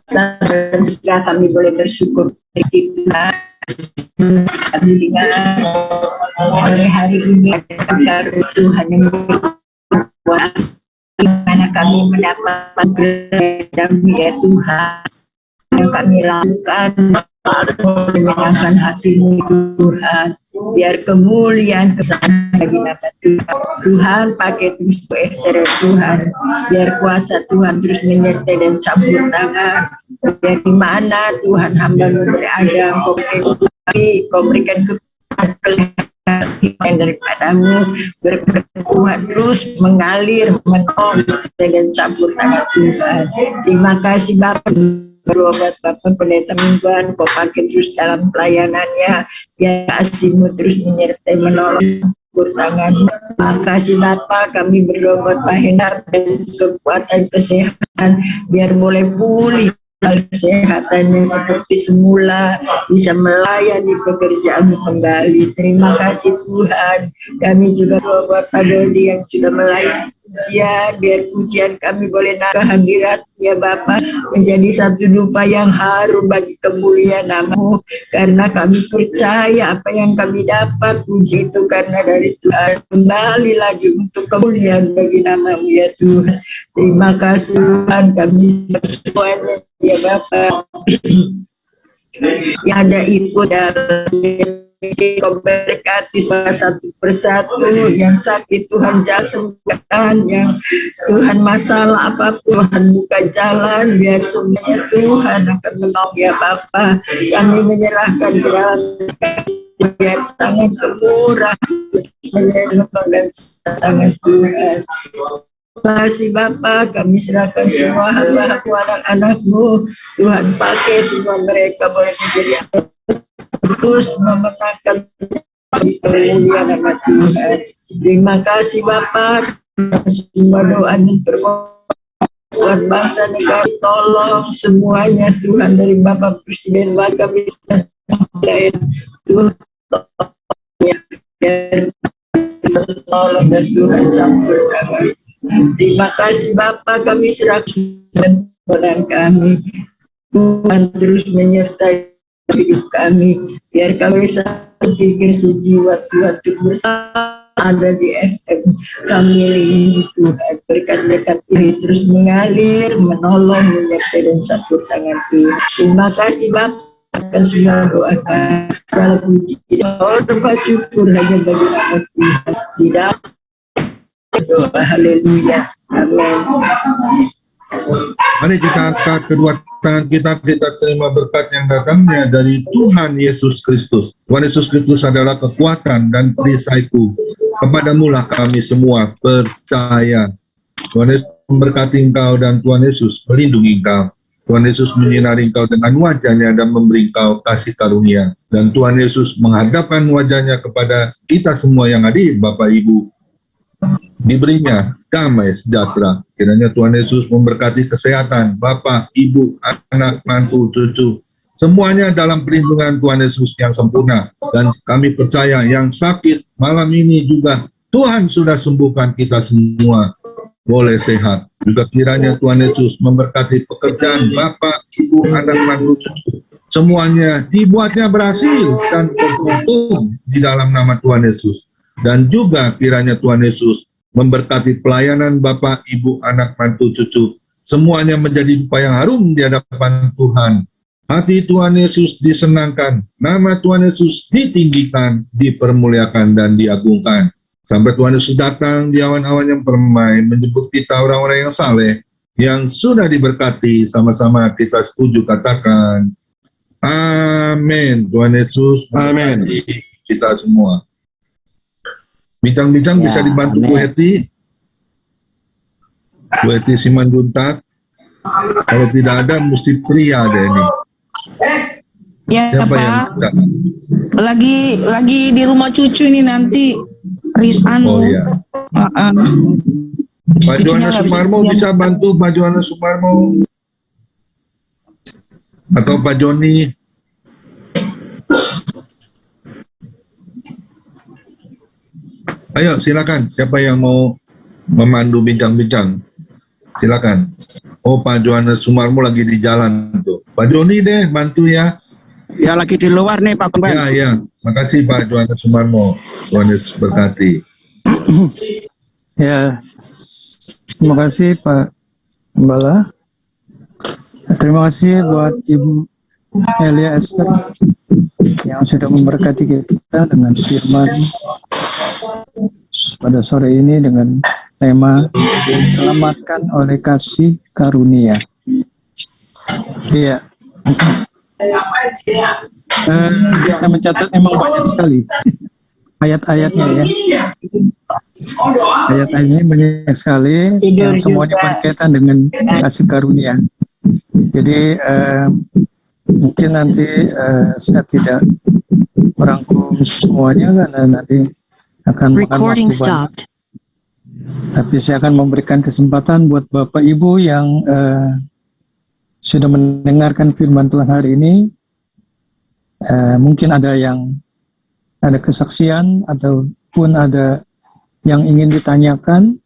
Dan juga kami boleh bersyukur kita oleh hari ini baru Tuhan yang berkuasa, di mana kami mendapat berkah ya Tuhan yang kami lakukan menyenangkan hati-Mu Tuhan, biar kemuliaan kesana bagi nama Tuhan. Pakai terus Bu Esther Tuhan, biar kuasa Tuhan terus menyertai dan campur tangan, biar di mana Tuhan hamba-Mu berada, Kau berikan kesehatan daripada-Mu, berkat Tuhan terus mengalir, menolong dan campur tangan Tuhan. Terima kasih Bapak. Berobat Bapak Pendeta Mingguan, Kau pakai terus dalam pelayanannya, biar kasih-Mu terus menyertai menolong tangan. Terima kasih Bapak, kami berdoa buat Pak Hendar dan kekuatan kesehatan biar boleh pulih kesehatannya seperti semula, bisa melayani pekerjaan kembali. Terima kasih Tuhan. Kami juga buat Pak Dodi yang sudah melayani pujian, biar pujian kami boleh naik hadirat-Nya Bapa menjadi satu dupa yang harum bagi kemuliaan nama-Mu, karena kami percaya apa yang kami dapat puji itu karena dari Tuhan, kembali lagi untuk kemuliaan bagi nama-Mu ya Tuhan. Terima kasih Tuhan, kami semuanya ya Bapa yang ada ikut dalam Kau berkati satu persatu, yang sakit Tuhan sembuhkan, yang Tuhan masalah apapun Tuhan buka jalan, biar semuanya Tuhan akan menolong ya Bapa. Kami menyerahkan ke dalam biar tangan kemurah dan tangan Tuhan. Terima kasih Bapa, kami serahkan semua hamba-Mu, anak-anak-Mu. Tuhan pakai semua mereka boleh menjadi terus memenangkan kemuliaan nama Tuhan. Terima kasih Bapa, semua doa dan permohonan bangsa negara tolong semuanya Tuhan, dari Bapak Presiden Wakil Tuhan tolong dan Tuhan campurkan. Terima kasih Bapa, kami serahkan kepada kami. Tuhan terus menyertai hidup kami, biar kami pikir sejiwa Tuhan untuk bersama ada di FM kami ini Tuhan. Berkat dekat ini terus mengalir, menolong, menyertai dan satu tangan Tuhan. Terima kasih Bapak akan semua doa kami. Kalau puji doa syukur hanya bagi nama Tuhan. Tidak doa haleluya. Amin. Mari kita angkat kedua tangan kita terima berkat yang datangnya dari Tuhan Yesus Kristus. Tuhan Yesus Kristus adalah kekuatan dan perisaiku. Kepadamu lah kami semua percaya. Tuhan Yesus memberkati engkau dan Tuhan Yesus melindungi engkau. Tuhan Yesus menyinari engkau dengan wajahnya dan memberi engkau kasih karunia. Dan Tuhan Yesus menghadapkan wajahnya kepada kita semua yang hadir, Bapak Ibu. Diberinya damai sejahtera. Kiranya Tuhan Yesus memberkati kesehatan Bapak, Ibu, anak, mantu, cucu, semuanya dalam perlindungan Tuhan Yesus yang sempurna. Dan kami percaya yang sakit malam ini juga Tuhan sudah sembuhkan kita semua, boleh sehat. Juga kiranya Tuhan Yesus memberkati pekerjaan Bapak, Ibu, anak, mantu, cucu, semuanya dibuatnya berhasil dan beruntung di dalam nama Tuhan Yesus. Dan juga kiranya Tuhan Yesus memberkati pelayanan Bapak, Ibu, anak, mantu, cucu. Semuanya menjadi dupa yang harum di hadapan Tuhan. Hati Tuhan Yesus disenangkan, nama Tuhan Yesus ditinggikan, dipermuliakan, dan diagungkan. Sampai Tuhan Yesus datang di awan-awan yang permai, menjemput kita orang-orang yang saleh, yang sudah diberkati. Sama-sama kita setuju katakan, amin. Tuhan Yesus memberkati kita semua. Bincang-bincang bisa dibantu Bu Heti Simanjuntak. Kalau tidak ada mesti pria ada ini. Ya siapa Pak, yang bisa? lagi di rumah cucu ini nanti Oh iya. Pak Johannes Sumarmo bisa bantu Pak Johannes Sumarmo atau Pak Joni. Ayo silakan, siapa yang mau memandu bincang-bincang? Silakan. Oh, Pak Johannes Sumarmo lagi di jalan tuh. Pak Joni deh bantu ya. Ya lagi di luar nih Pak Kumpen. Ya. Makasih Pak Johannes Sumarmo. Tuhan Yesus berkati. Ya, terima kasih Pak Gembala. Terima kasih buat Ibu Elia Esther yang sudah memberkati kita dengan firman pada sore ini dengan tema diselamatkan oleh kasih karunia. Iya. Saya mencatat memang banyak sekali ayat-ayatnya ya. Ayat-ayatnya banyak sekali yang semuanya berkaitan dengan kasih karunia. Jadi mungkin nanti saya tidak merangkum semuanya karena nanti akan makan waktu banyak. Tapi saya akan memberikan kesempatan buat Bapak Ibu yang sudah mendengarkan firman Tuhan hari ini. Mungkin ada yang ada kesaksian ataupun ada yang ingin ditanyakan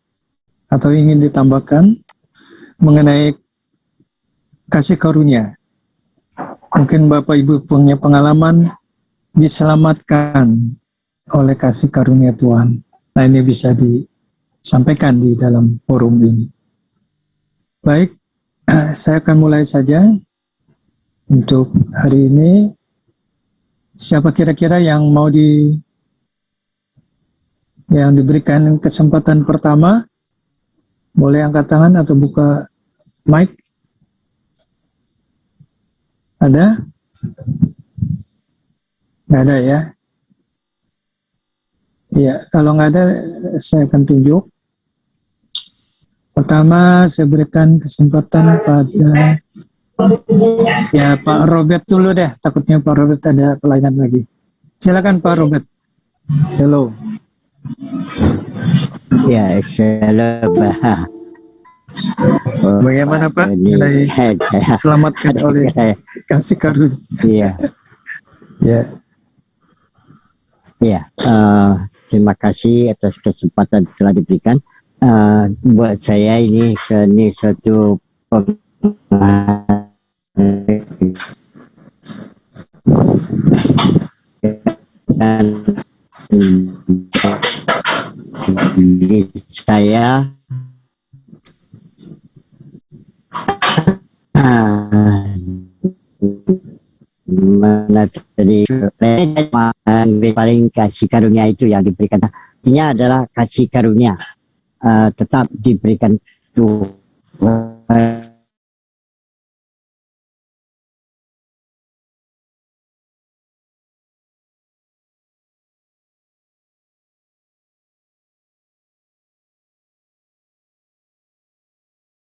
atau ingin ditambahkan mengenai kasih karunia. Mungkin Bapak Ibu punya pengalaman diselamatkan oleh kasih karunia Tuhan. Nah, ini bisa disampaikan di dalam forum ini. Baik, saya akan mulai saja untuk hari ini. Siapa kira-kira yang mau diberikan kesempatan pertama? Boleh angkat tangan atau buka mic? Ada? Nggak ada ya? Ya, kalau nggak ada, saya akan tunjuk. Pertama, saya berikan kesempatan pada ya Pak Robert dulu deh. Takutnya Pak Robert ada pelayanan lagi. Silakan Pak Robert. Shalom. Ya, shalom. Bagaimana Pak? Diselamatkan oleh kasih karunia. Iya. Ya. Ya. Terima kasih atas kesempatan telah diberikan. Buat saya ini suatu saya paling kasih karunia itu yang diberikan. Artinya adalah kasih karunia tetap diberikan Tuhan